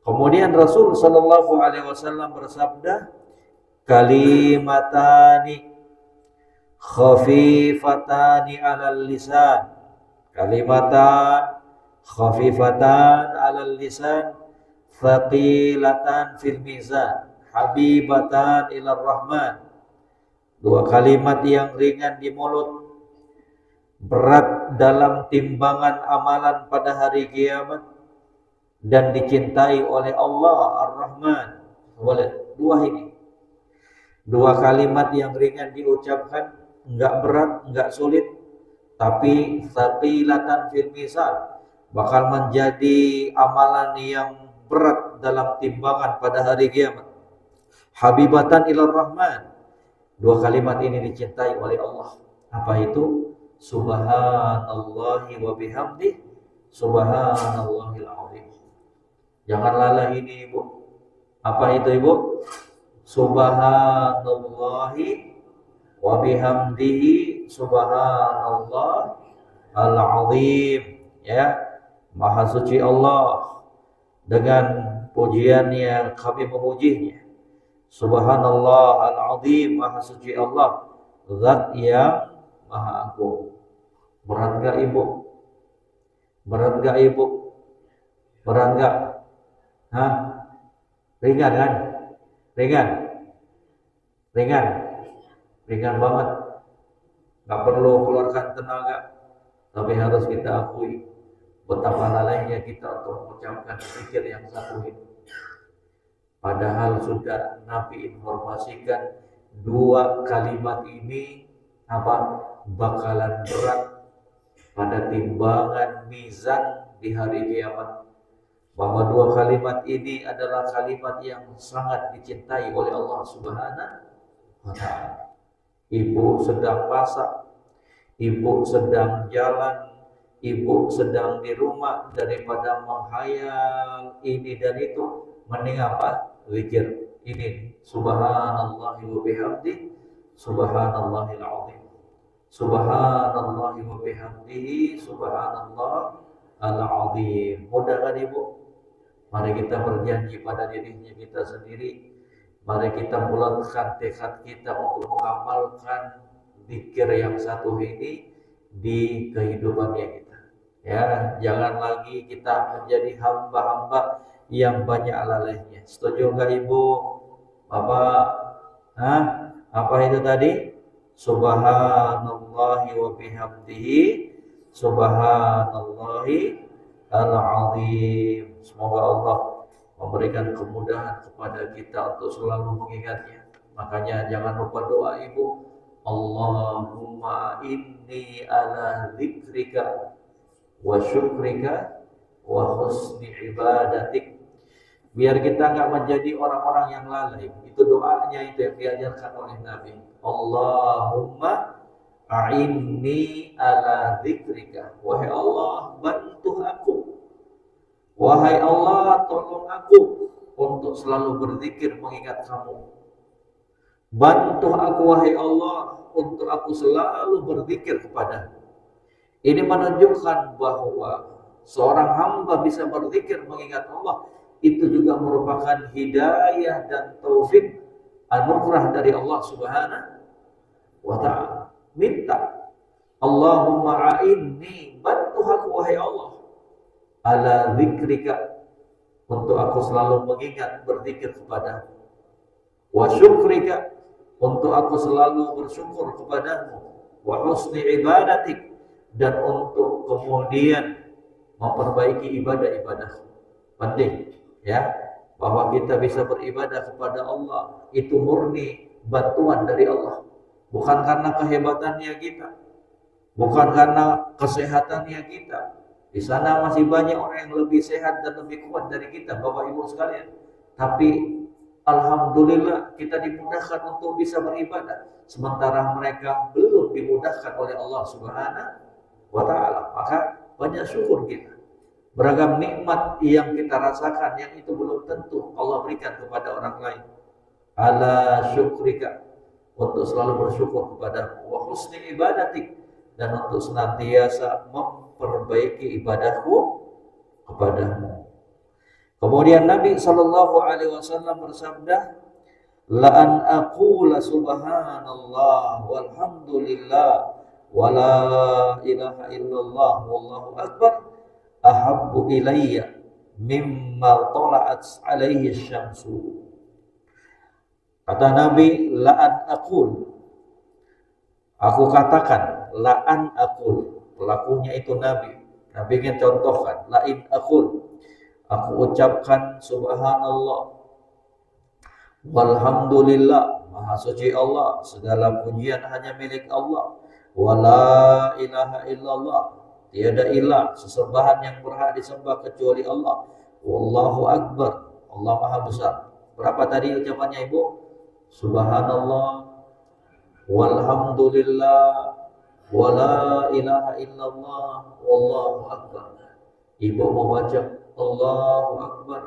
Kemudian Rasul Shallallahu Alaihi Wasallam bersabda, kalimatani khafifatani alal lisan, kalimatan khafifatan alal lisan, thaqilatan fil mizan, habibatan ilar rahman. Dua kalimat yang ringan di mulut, berat dalam timbangan amalan pada hari kiamat, dan dicintai oleh Allah Ar-Rahman. Dua ini, dua kalimat yang ringan diucapkan, enggak berat, enggak sulit, tapi thaqilatan fil mizan, bakal menjadi amalan yang berat dalam timbangan pada hari kiamat. Habibatan ilar Rahman, dua kalimat ini dicintai oleh Allah. Apa itu? Subhanallahi wa bihamdi, subhanallahil azim. Jangan lalai ini Ibu. Apa itu Ibu? Subhanallahi wa bihamdihi, subhanallah al-azim. Ya, Maha suci Allah, dengan pujiannya kami memujinya. Subhanallah al-azim, Maha suci Allah, zat yang Maha agung. Berat gak Ibu? Berat gak Ibu? Berat gak? Hah? Ringan kan? Ringan banget. Gak perlu keluarkan tenaga, tapi harus kita akui betapa lalainya kita untuk mengucapkan zikir yang satu ini. Padahal sudah Nabi informasikan dua kalimat ini bakalan berat pada timbangan mizan di hari kiamat. Bahwa dua kalimat ini adalah kalimat yang sangat dicintai oleh Allah Subhanahu wa ta'ala. Ibu sedang masak, ibu sedang jalan, ibu sedang di rumah, daripada menghayal ini dan itu, mending apa? Zikir ini, subhanallah wa bihamdi, subhanallahil azim, subhanallah wa bihamdihi, subhanallah al-azim. Mudah kan ibu? Mari kita berjanji pada dirinya kita sendiri. Mari kita bulatkan tekad kita untuk mengamalkan zikir yang satu ini di kehidupannya kita. Ya, jangan lagi kita menjadi hamba-hamba yang banyak lalainya. Setuju enggak Ibu? Bapak? Apa itu tadi? Subhanallahi wa bihamdihi, subhanallahi al-azim. Semoga Allah memberikan kemudahan kepada kita untuk selalu mengingatnya. Makanya jangan lupa doa Ibu. Allahumma inni ala dzikrika wa syukrika wa husni ibadatik. Biar kita nggak menjadi orang-orang yang lalai. Itu doanya itu yang diajarkan oleh Nabi. Allahumma a'inni ala dzikrika. Wahai Allah, bantu aku. Wahai Allah, tolong aku untuk selalu berzikir mengingat kamu. Bantu aku wahai Allah untuk aku selalu berzikir kepadamu. Ini menunjukkan bahwa seorang hamba bisa berzikir mengingat Allah, itu juga merupakan hidayah dan taufik, anugerah dari Allah Subhanahu wa ta'ala. Minta, Allahumma a'inni, bantu aku wahai Allah, ala zikrika, untuk aku selalu mengingat berzikir kepadamu, wa syukrika, untuk aku selalu bersyukur kepadamu, wa husni ibadatik, dan untuk kemudian memperbaiki ibadah-ibadahku. Penting ya, bahwa kita bisa beribadah kepada Allah itu murni bantuan dari Allah, bukan karena kehebatannya kita, bukan karena kesehatannya kita. Di sana masih banyak orang yang lebih sehat dan lebih kuat dari kita, Bapak Ibu sekalian. Tapi alhamdulillah kita dimudahkan untuk bisa beribadah, sementara mereka belum dimudahkan oleh Allah Subhanahu wa ta'ala. Maka banyak syukur kita. Beragam nikmat yang kita rasakan yang itu belum tentu Allah berikan kepada orang lain. Ala syukrika, untuk selalu bersyukur kepada wa husni ibadatik, dan untuk senantiasa memperbaiki ibadahku kepadamu. Kemudian Nabi SAW bersabda, la an aqula subhanallah walhamdulillah wa la ilaha illallah wallahu akbar ahabbu ilayya mimma tala'at alaihi syamsu. Kata Nabi, la an aqul, aku katakan, la an aqul, pelakunya itu Nabi. Nabi ingin contohkan, la in aqul, aku ucapkan subhanallah, walhamdulillah, maha suci Allah, segala pujian hanya milik Allah, wala ilaha illallah, tiada ilah sesembahan yang berhak disembah kecuali Allah, wallahu akbar, Allah maha besar. Berapa tadi ucapannya Ibu? Subhanallah, walhamdulillah, wala ilaha illallah, wallahu akbar. Ibu mau baca Allahu akbar,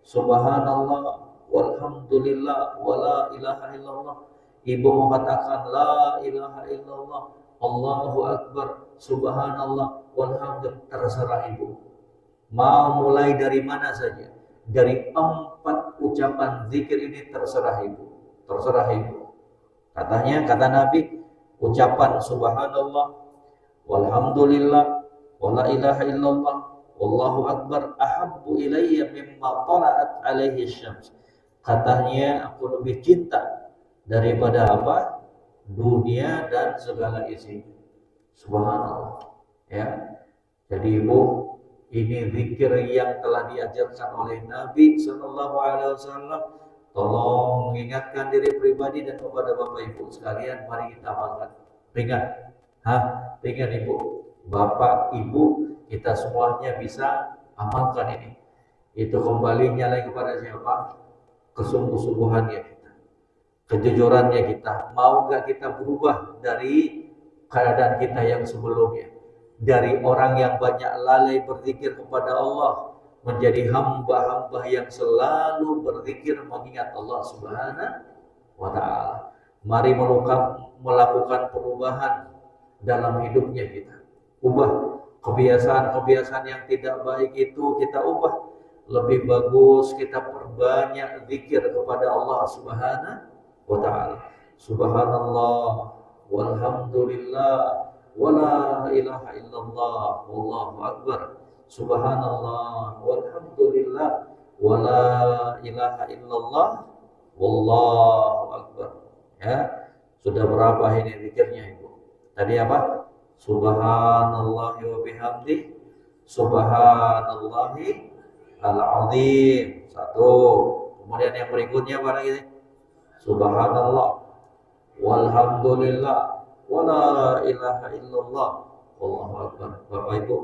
subhanallah, walhamdulillah, wala ilaha illallah. Ibu mengatakan la ilaha illallah, Allahu akbar, subhanallah, walhamdulillah. Terserah Ibu mau mulai dari mana saja, dari 4 ucapan zikir ini terserah Ibu. Terserah Ibu. Katanya, kata Nabi, ucapan subhanallah, walhamdulillah, wala ilaha illallah, wallahu akbar ahabbu ilayya mimma tala'at alaihi syams. Katanya, aku lebih cinta daripada apa? Dunia dan segala isinya. Subhanallah. Ya. Jadi Ibu, ini zikir yang telah diajarkan oleh Nabi sallallahu alaihi wasallam. Tolong mengingatkan diri pribadi dan kepada Bapak Ibu sekalian, mari kita amalkan. Ringan. Ringan Ibu. Bapak, Ibu, kita semuanya bisa amalkan ini. Itu kembalinya lagi kepada siapa? Kesungguh-sungguhannya kita, kejujurannya kita. Mau nggak kita berubah dari keadaan kita yang sebelumnya? dari orang yang banyak lalai berzikir kepada Allah menjadi hamba-hamba yang selalu berzikir mengingat Allah Subhanahu wa ta'ala. Mari melakukan perubahan dalam hidupnya kita. Ubah kebiasaan-kebiasaan yang tidak baik itu kita ubah. Lebih bagus kita perbanyak zikir kepada Allah Subhanahu wa ta'ala. Subhanallah walhamdulillah wala ilaha illallah wallahu akbar. Subhanallah walhamdulillah wala ilaha illallah wallahu akbar. Ya, sudah berapa ini zikirnya Ibu? Tadi apa? Subhanallah wa bihamdi, subhanallahi al-azim. Satu. Kemudian yang berikutnya apa lagi? Subhanallah walhamdulillah wala ilaha illallah wallahu akbar. Bapak Ibu,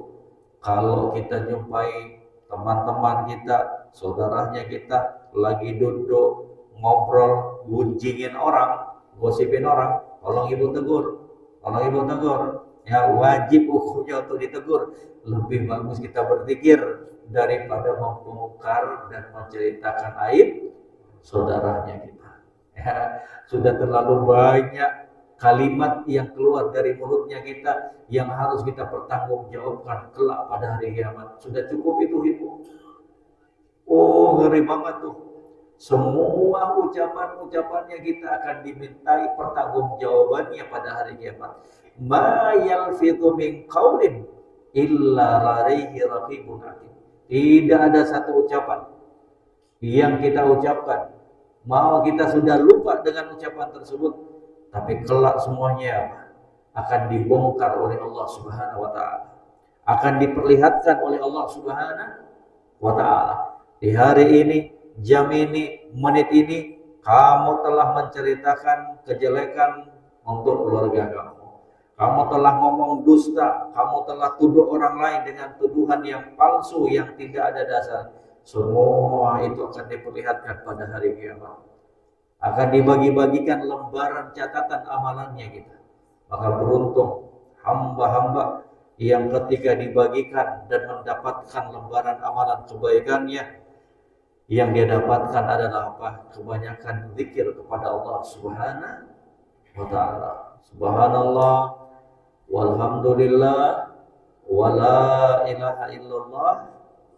kalau kita jumpai teman-teman kita, saudaranya kita lagi duduk ngobrol, gunjingin orang, gosipin orang, tolong Ibu tegur, tolong Ibu tegur. Ya, wajib hukumnya untuk ditegur. Lebih bagus kita berzikir daripada membongkar dan menceritakan aib saudaranya kita. Ya, sudah terlalu banyak kalimat yang keluar dari mulutnya kita yang harus kita pertanggungjawabkan kelak pada hari kiamat. Sudah cukup itu Ibu. Oh, ngeri banget tuh. Semua ucapan-ucapannya kita akan dimintai pertanggungjawabannya pada hari kiamat. Ma yalfidhu min qaulin illa ladaihi raqibun atid. Tidak ada satu ucapan yang kita ucapkan, mau kita sudah lupa dengan ucapan tersebut, tapi kelak semuanya akan dibongkar oleh Allah Subhanahu wa ta'ala, akan diperlihatkan oleh Allah Subhanahu wa ta'ala. Di hari ini, jam ini, menit ini, kamu telah menceritakan kejelekan untuk keluarga kamu. Kamu telah ngomong dusta, kamu telah tuduh orang lain dengan tuduhan yang palsu, yang tidak ada dasar. Semua itu akan diperlihatkan pada hari kiamat. Akan dibagi-bagikan lembaran catatan amalannya kita. Maka beruntung hamba-hamba yang ketika dibagikan dan mendapatkan lembaran amalan kebaikannya, yang dia dapatkan adalah apa? Kebanyakan zikir kepada Allah Subhanahu wa ta'ala. Subhanallah walhamdulillah wala ilaha illallah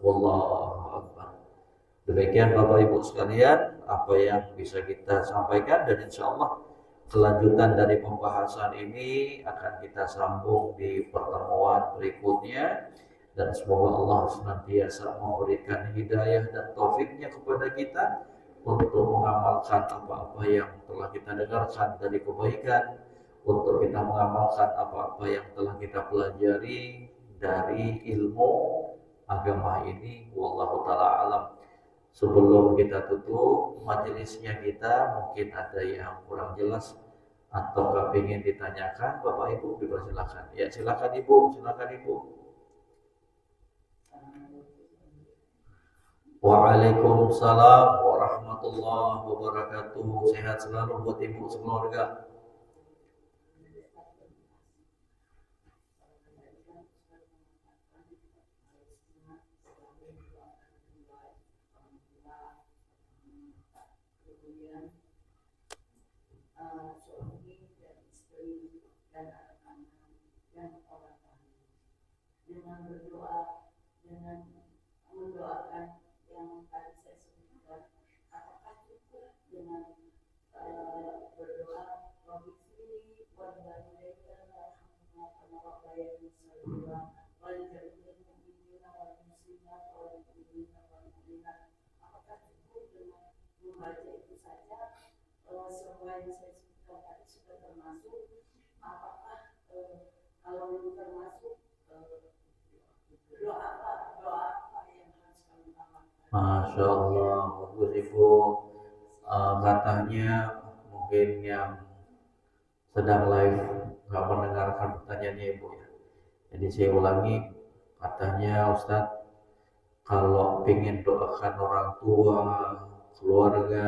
wallahu akbar. Demikian Bapak Ibu sekalian apa yang bisa kita sampaikan, dan insya Allah kelanjutan dari pembahasan ini akan kita sambung di pertemuan berikutnya. Dan semoga Allah senantiasa memberikan hidayah dan taufiknya kepada kita untuk mengamalkan apa-apa yang telah kita dengarkan dari kebaikan, untuk kita mengamalkan apa-apa yang telah kita pelajari dari ilmu agama ini. Wallahu ta'ala alam. Sebelum kita tutup majelisnya kita, mungkin ada yang kurang jelas atau ingin ditanyakan, Bapak Ibu dipersilakan. Ya, silakan Ibu, silakan Ibu. Waalaikumsalam warahmatullahi wabarakatuh. Sehat selalu buat Ibu sekeluarga. Dengan berdoa, dengan mendoakan yang tadi saya sebutkan, apakah cukup dengan berdoa Robisri walidayka warahmatullahi wabarakatuh, apakah cukup dengan membaca itu saja? Semua yang saya sebutkan tadi sudah termasuk, apakah kalau belum termasuk doa apa yang harus kami amalkan? Masya Allah, bagus Ibu. Katanya mungkin yang sedang live nggak mendengarkan pertanyaannya Ibu ya. Jadi saya ulangi, katanya Ustadz, kalau ingin doakan orang tua, keluarga,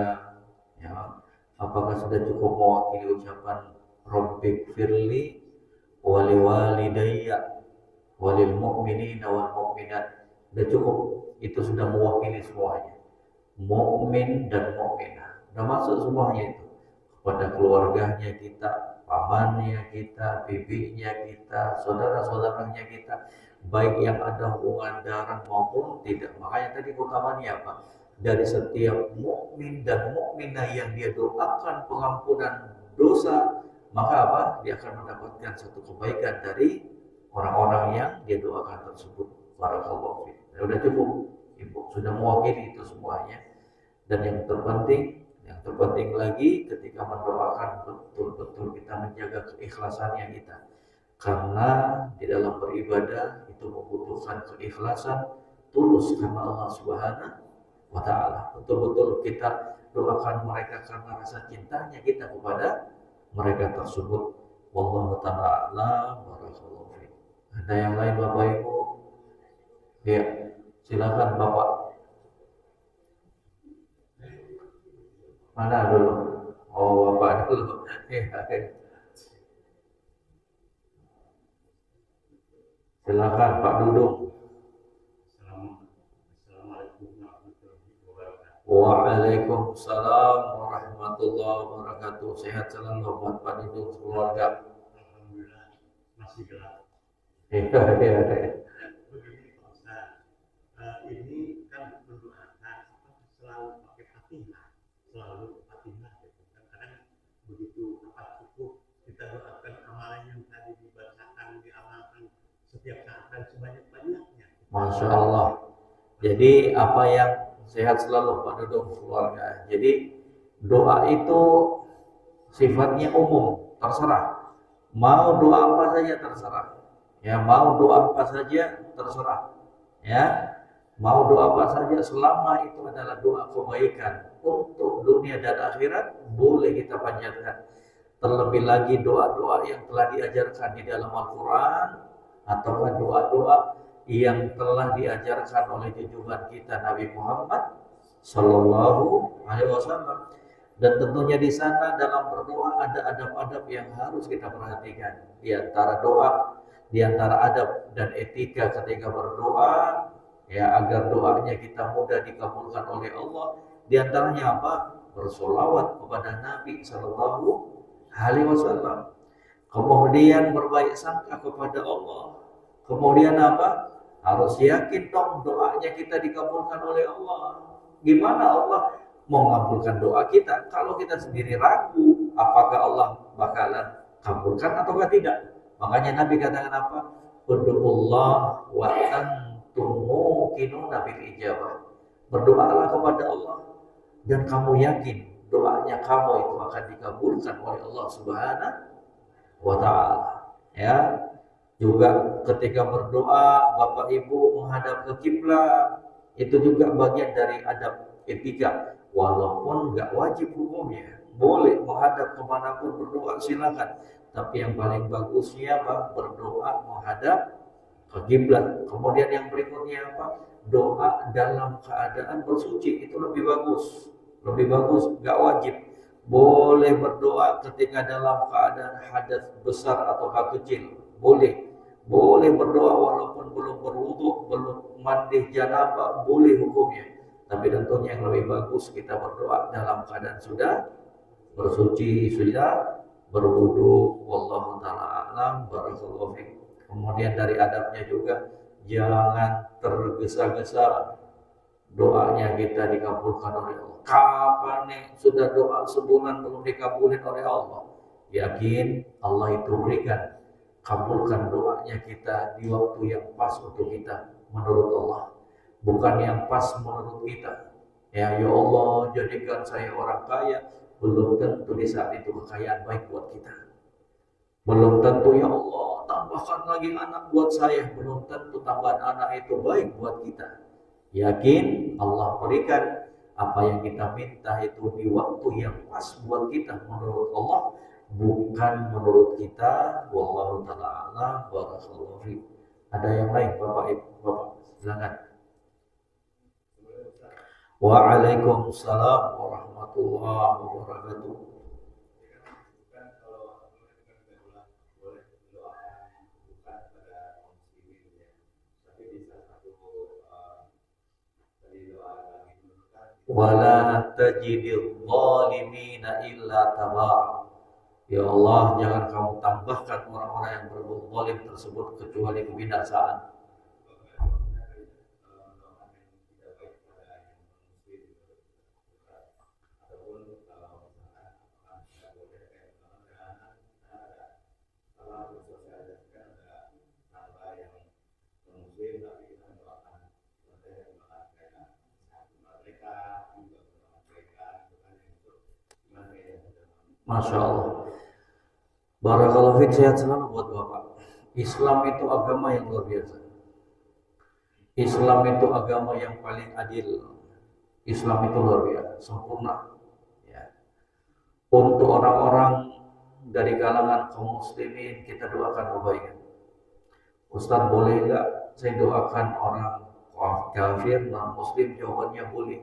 ya, apakah sudah cukup mewakili ucapan Rabbik firli wali walidayya walil mu'minina wal mu'minat. Sudah cukup, itu sudah mewakili semuanya. Mukmin dan mukminah, sudah masuk semuanya itu. Kepada keluarganya kita, pamannya kita, bibinya kita, saudara-saudaranya kita, baik yang ada hubungan darah maupun tidak. Makanya tadi utamanya apa? Dari setiap mukmin dan mukminah yang dia doakan pengampunan dosa, maka apa? Dia akan mendapatkan satu kebaikan dari orang-orang yang dia doakan tersebut. Barakallahu fiik. Sudah cukup, Ibu, sudah mewakili itu semuanya. Dan yang terpenting lagi ketika mendoakan, betul-betul kita menjaga keikhlasannya kita. Karena di dalam beribadah itu membutuhkan keikhlasan tulus karena Allah Subhanahu wa taala. Betul-betul kita doakan mereka karena rasa cintanya kita kepada mereka tersebut. Wallahu taala barakallahu fiik. Ada yang lain Bapak Ibu? Ya, silakan Bapak. Mana dulu? Oh, Bapak dulu. Silakan Pak Dudung. Assalamualaikum warahmatullahi wabarakatuh. Waalaikumsalam warahmatullahi wabarakatuh. Sehat selalu buat Pak Dudung keluarga. Alhamdulillah masih gelap. Iya. Begini Pak Ustaz, ini kan mendoakan selalu pakai Fatihah, gitu. Kadang-kadang begitu cukup kita doakan amalan yang tadi dibacakan, diamalkan setiap saat dan sebanyak-banyaknya. Masya Allah. Jadi apa yang sehat selalu Pak Dudung keluarga. Jadi doa itu sifatnya umum, terserah. Mau doa apa saja terserah. Ya, mau doa apa saja terserah. Ya, mau doa apa saja selama itu adalah doa kebaikan untuk dunia dan akhirat, boleh kita panjatkan. Terlebih lagi doa-doa yang telah diajarkan di dalam Al-Quran atau doa-doa yang telah diajarkan oleh junjungan kita Nabi Muhammad Sallallahu Alaihi Wasallam. Dan tentunya di sana dalam berdoa ada adab-adab yang harus kita perhatikan. Di antara doa, di antara adab dan etika ketika berdoa, ya agar doanya kita mudah dikabulkan oleh Allah. Di antaranya apa? Bersolawat kepada Nabi Sallallahu Alaihi Wasallam. Kemudian berbaik sangka kepada Allah. Kemudian apa? Harus yakin dong doanya kita dikabulkan oleh Allah. Gimana Allah mau mengabulkan doa kita kalau kita sendiri ragu apakah Allah bakalan kabulkan ataukah tidak? Makanya Nabi katakan apa? Ud'ullah wa antum muqinuna bil ijabah. Berdoalah kepada Allah dan kamu yakin doanya kamu itu akan dikabulkan oleh Allah Subhanahu wa taala. Ya. Juga ketika berdoa Bapak Ibu menghadap ke kiblat, itu juga bagian dari adab etika. Walaupun nggak wajib hukumnya, boleh menghadap kemanapun berdoa silakan. Tapi yang paling bagusnya apa? Berdoa menghadap ke kiblat. Kemudian yang berikutnya apa? Doa dalam keadaan bersuci, itu lebih bagus. Lebih bagus, nggak wajib. Boleh berdoa ketika dalam keadaan hadas besar atau kecil. Boleh berdoa walaupun belum berwudu, belum mandi janabah, boleh hukumnya. Tapi tentunya yang lebih bagus kita berdoa dalam keadaan sudah bersuci, sudah berwudu. Wallahu taala a'lam. Barakallahu fiik. Kemudian dari adabnya juga jangan tergesa-gesa doanya kita dikabulkan oleh Allah. Kapan nih sudah doa sebulan belum dikabulin oleh Allah? Yakin Allah itu berikan, kabulkan doanya kita di waktu yang pas untuk kita menurut Allah, bukan yang pas menurut kita. Ya Allah jadikan saya orang kaya, belum tentu di saat itu kekayaan baik buat kita. Belum tentu ya Allah tambahkan lagi anak buat saya, belum tentu tambahan anak itu baik buat kita. Yakin Allah berikan apa yang kita minta itu di waktu yang pas buat kita menurut Allah, bukan menurut kita. Wallahu ta'ala a'lam. Barakallahu fiik. Ada yang lain Bapak Ibu? Bapak silakan. Waalaikumsalam warahmatullahi wabarakatuh. wala tajidil zalimina illa tabara. Ya Allah, jangan kamu tambahkan orang-orang yang berbuat zalim tersebut kecuali kebinasaan. Masya Allah. Barakallahu fiik, sehat selalu buat Bapak. Islam itu agama yang luar biasa. Islam itu agama yang paling adil. Islam itu luar biasa, sempurna. Ya. Untuk orang-orang dari kalangan kaum muslimin, kita doakan kebaikan. Ustaz, boleh enggak saya doakan orang kafir non muslim? Jawabannya boleh.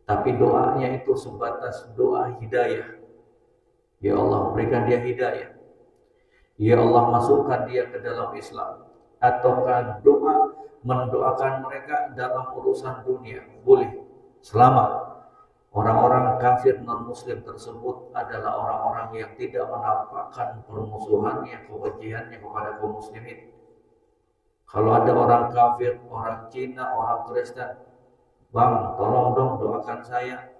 Tapi doanya itu sebatas doa hidayah. Ya Allah, berikan dia hidayah. Ya Allah, masukkan dia ke dalam Islam. Ataukah doa mendoakan mereka dalam urusan dunia? Boleh. Selama orang-orang kafir non-muslim tersebut adalah orang-orang yang tidak menampakkan permusuhannya, kebenciannya kepada kaum muslimin. Kalau ada orang kafir, orang Cina, orang Kristen, bang, tolong dong doakan saya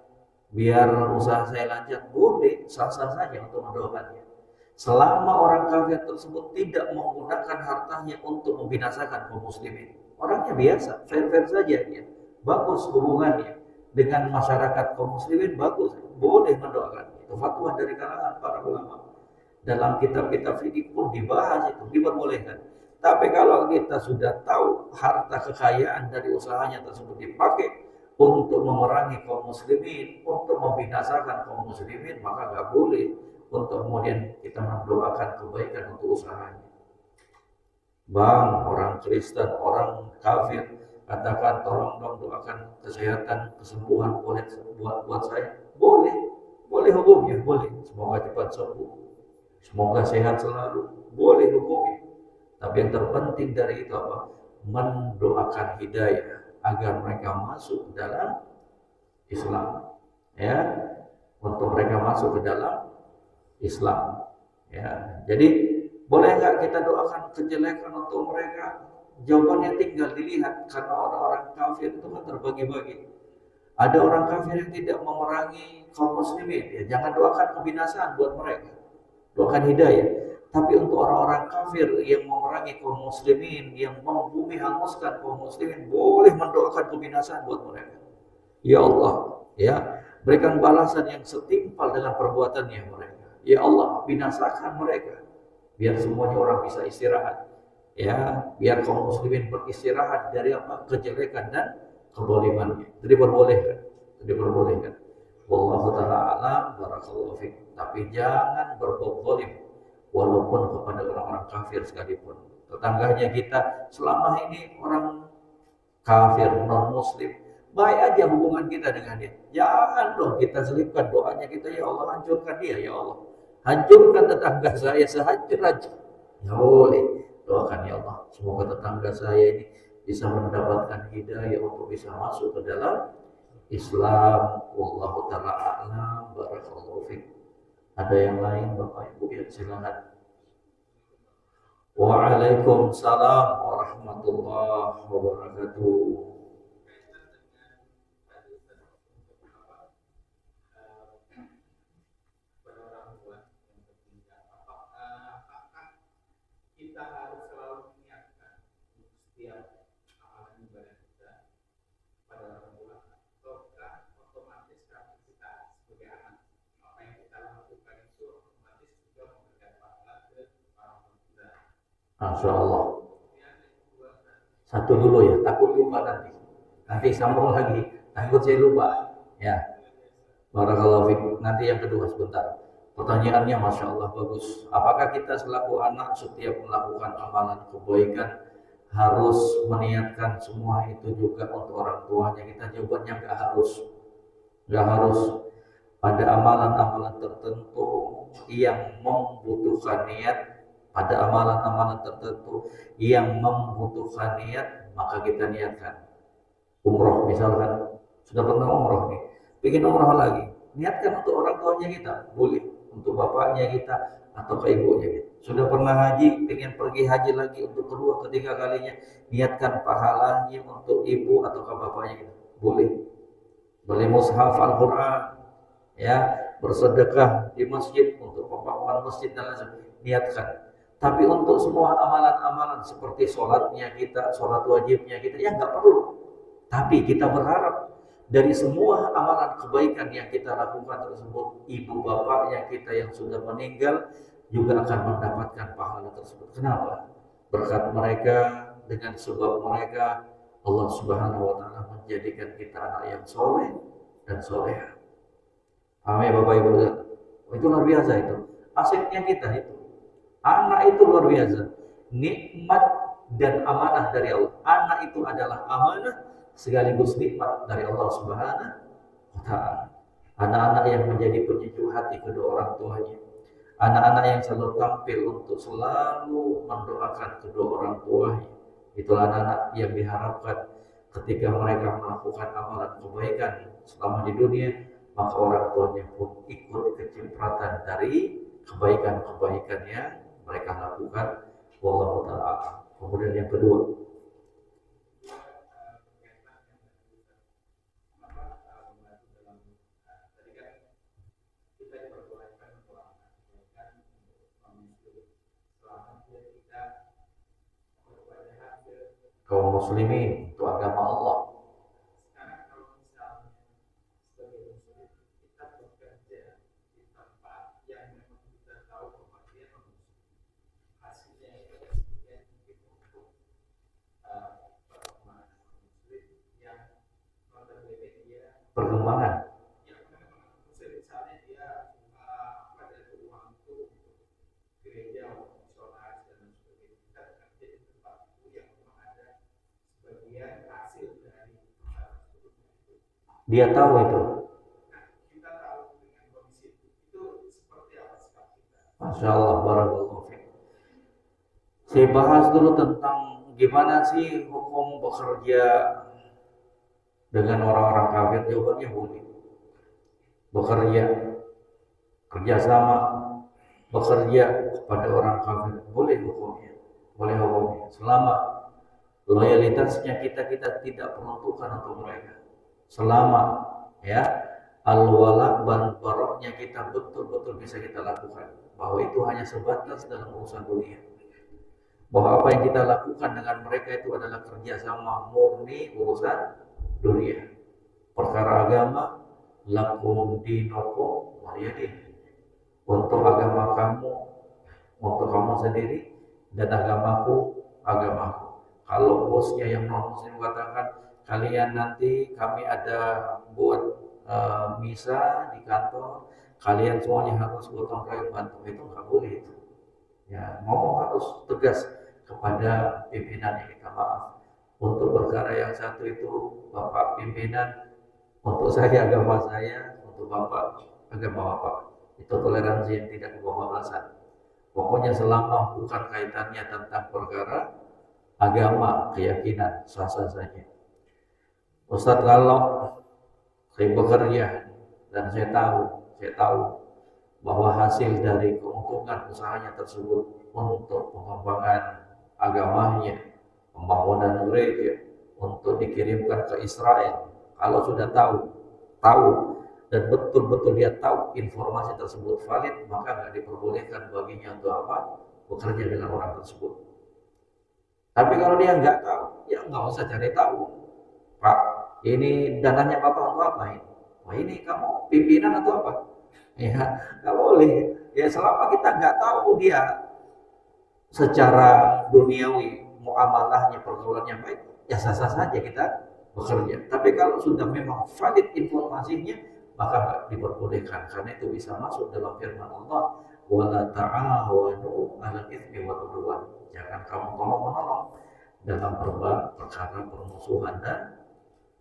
biar usaha saya lancar, boleh, sah-sah saja untuk mendoakannya. Selama orang kafir tersebut tidak menggunakan hartanya untuk membinasakan kaum muslimin, orangnya biasa, fair-fair saja dia, bagus hubungannya dengan masyarakat kaum muslimin, bagus, boleh mendoakan. Itu fatwa dari kalangan para ulama. Dalam kitab-kitab fikih pun dibahas itu, diperbolehkan. Tapi kalau kita sudah tahu harta kekayaan dari usahanya tersebut dipakai untuk memerangi kaum muslimin, untuk membinasakan kaum muslimin, maka nggak boleh untuk kemudian kita mendoakan kebaikan untuk usahanya. Bang, orang Kristen, orang kafir, katakan tolong dong doakan kesehatan, kesembuhan buat saya. Boleh, boleh hukumnya, boleh. Semoga cepat sembuh, semoga sehat selalu, boleh hukumnya. Tapi yang terpenting dari itu apa? Mendoakan hidayah agar mereka masuk ke dalam Islam, ya, untuk mereka masuk ke dalam Islam, ya. Jadi boleh nggak kita doakan kejelekan untuk mereka? Jawabannya tinggal dilihat, karena orang-orang kafir itu kan terbagi-bagi. Ada orang kafir yang tidak memerangi kaum muslimin, ya jangan doakan kebinasaan buat mereka, doakan hidayah. Tapi untuk orang-orang kafir yang memerangi kaum muslimin, yang membumi hanguskan kaum muslimin, boleh mendoakan kebinasaan buat mereka. Ya Allah, ya, berikan balasan yang setimpal dengan perbuatannya mereka. Ya Allah, binasakan mereka, biar semuanya orang bisa istirahat. Ya, biar kaum muslimin beristirahat dari apa? Kejelekan dan kezalimannya. Itu diperbolehkan. Itu diperbolehkan. Wallahu ta'ala a'lam, barakallahu fiik. Tapi jangan berbuat zalim walaupun kepada orang-orang kafir sekalipun. Tetangganya kita selama ini orang kafir, non-muslim, baik aja hubungan kita dengan dia. Jangan dong kita selipkan doanya kita, ya Allah hancurkan dia, ya Allah hancurkan tetangga saya sehancur-hancur. Ya boleh, doakan ya Allah, semoga tetangga saya ini bisa mendapatkan hidayah untuk bisa masuk ke dalam Islam. Wallahu ta'ala a'lam, barakallahu fiik. Ada yang lain Bapak Ibu, ya silakan. Waalaikumsalam warahmatullahi wabarakatuh. Kita harus selalu mengingatkan setiap amalan ibadah kita pada orang tua, ataukah otomatis kami kita sebagai anak, apa yang kita lakukan itu otomatis juga memberikan pahala ke orang tua. Masya Allah. Satu dulu ya, takut lupa nanti. Nanti sambung lagi, takut saya lupa. Ya, barakallahu fiik. Nanti yang kedua sebentar. Pertanyaannya Masya Allah bagus. Apakah kita selaku anak setiap melakukan amalan kebaikan harus meniatkan semua itu juga untuk orang tuanya? Kita jawabannya nggak harus. Nggak harus. Pada amalan-amalan tertentu yang membutuhkan niat, pada amalan-amalan tertentu yang membutuhkan niat, maka kita niatkan. Umroh misalkan, Sudah pernah umroh nih, bikin umroh lagi, niatkan untuk orang tuanya kita, boleh, untuk bapaknya kita atau ke ibunya kita. Sudah pernah haji, pengen pergi haji lagi untuk kedua, ketiga kalinya, niatkan pahalanya untuk ibu atau ke bapaknya kita, boleh. Beli mushaf Al-Quran, ya, bersedekah di masjid untuk pembangunan masjid dan lain sebagainya, niatkan. Tapi untuk semua amalan-amalan seperti sholatnya kita, sholat wajibnya kita, ya nggak perlu. Tapi kita berharap dari semua amalan kebaikan yang kita lakukan tersebut, ibu bapaknya kita yang sudah meninggal juga akan mendapatkan pahala tersebut. Kenapa? Berkat mereka, dengan sebab mereka, Allah Subhanahu wa Ta'ala menjadikan kita anak yang soleh dan soleha. Amin, Bapak Ibu. Itu luar biasa itu. Asiknya kita itu. Anak itu luar biasa. Nikmat dan amanah dari Allah. Anak itu adalah amanah sekaligus nikmat dari Allah Subhanahu wa Ta'ala. Anak-anak yang menjadi penyejuk hati kedua orang tuanya. Anak-anak yang selalu tampil untuk selalu mendoakan kedua orang tuanya. Itulah anak-anak yang diharapkan ketika mereka melakukan amalan kebaikan selama di dunia, maka orang tuanya pun ikut kecipratan dari kebaikan-kebaikan yang mereka lakukan. Wallahu ta'ala. Kemudian yang kedua, kaum muslimin untuk agama Allah. Sekarang kalau misalnya sebagai muslim kita bekerja di tempat yang memang kita tahu bahwa dia non muslim, hasilnya itu kemudian mungkin untuk perkembangan muslim yang notabene dia Perkembangan yang memang muslim, misalnya dia apa dari uang itu untuk gereja untuk misionaris dan lain sebagainya, kita bekerja di tempat itu yang memang ada sebagian hasil dari dia tahu itu. kita tahu dengan kondisi itu seperti apa sikap kita. Masya Allah, barakallahu fiik. Saya bahas dulu tentang gimana sih hukum bekerja dengan orang-orang kafir. Jawabannya boleh. Bekerja, kerjasama, bekerja kepada orang kafir, boleh hukumnya. Boleh hukumnya. Selama loyalitasnya kita tidak peruntukan untuk mereka. Selama ya al-wala dan baroknya kita betul-betul bisa kita lakukan, bahwa itu hanya sebatas dalam urusan dunia, bahwa apa yang kita lakukan dengan mereka itu adalah kerjasama murni urusan dunia, perkara agama, lakum dinukum waliyadin, untuk agama kamu, untuk kamu sendiri, dan agamaku. Kalau bosnya yang non muslim katakan, kalian nanti kami ada buat misa di kantor, kalian semuanya harus gotong royong bantu, itu nggak boleh itu. Ya, ngomong harus tegas kepada pimpinan yang kita maaf. Untuk perkara yang satu itu, Bapak pimpinan, untuk saya agama saya, untuk Bapak agama Bapak. Itu toleransi yang tidak kebablasan. Pokoknya selama bukan kaitannya tentang perkara agama, keyakinan, sah-sah saja. Ustadz, kalau saya bekerja dan saya tahu bahwa hasil dari keuntungan usahanya tersebut untuk pengembangan agamanya, pembangunan gereja, untuk dikirimkan ke Israel. Kalau sudah tahu dan betul-betul dia tahu informasi tersebut valid, maka nggak diperbolehkan baginya untuk apa? Bekerja dengan orang tersebut. Tapi kalau dia nggak tahu, ya nggak usah cari tahu. Pak, ini dananya Bapak untuk apa ini? Wah, ini kamu pimpinan atau apa? Ya, nggak boleh. Ya, selama kita nggak tahu dia secara duniawi, muamalahnya, pergaulannya baik, ya sah-sah saja kita bekerja. Tapi kalau sudah memang valid informasinya, maka nggak diperbolehkan. Karena itu bisa masuk dalam firman Allah, wala ta'awanu 'alal itsmi wal 'udwan. Jangan kamu tolong-menolong dalam perkara permusuhan dan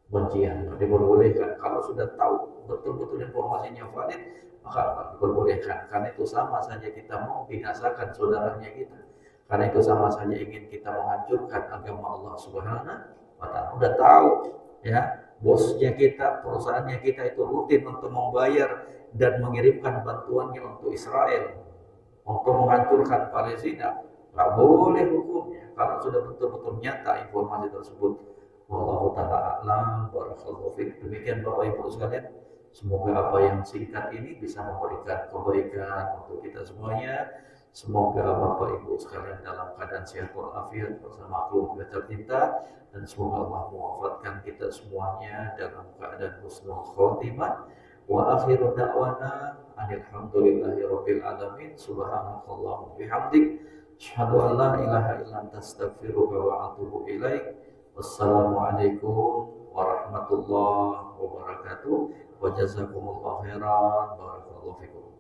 bencian. Diperbolehkan. Kalau sudah tahu betul-betul informasinya valid, maka diperbolehkan. Karena itu sama saja kita mau binasakan saudaranya kita. Karena itu sama saja ingin kita menghancurkan agama Allah Subhanahu wa Ta'ala. Udah tahu ya, bosnya kita, perusahaannya kita itu rutin untuk membayar dan mengirimkan bantuannya untuk Israel, untuk menghancurkan Palestina, nggak boleh hukumnya kalau sudah betul-betul nyata informasi tersebut. Wallahu taala a'lam, barakallahu fiik. Demikian Bapak Ibu sekalian, semoga apa yang singkat ini bisa memberikan kebaikan untuk kita semuanya. Semoga Bapak Ibu sekalian dalam keadaan sehat walafiat bersama keluarga tercinta, dan semoga Allah mewafatkan kita semuanya dalam keadaan husnul khotimah. Wa akhiru da'wana alhamdulillahi rabbil alamin. Subhanakallahumma bihamdik, asyhadu an la ilaha illa anta astaghfiruka wa atubu ilaik. Wassalamualaikum warahmatullahi wabarakatuh. Wa jazakumullahu khairan. Barakallahu fikum.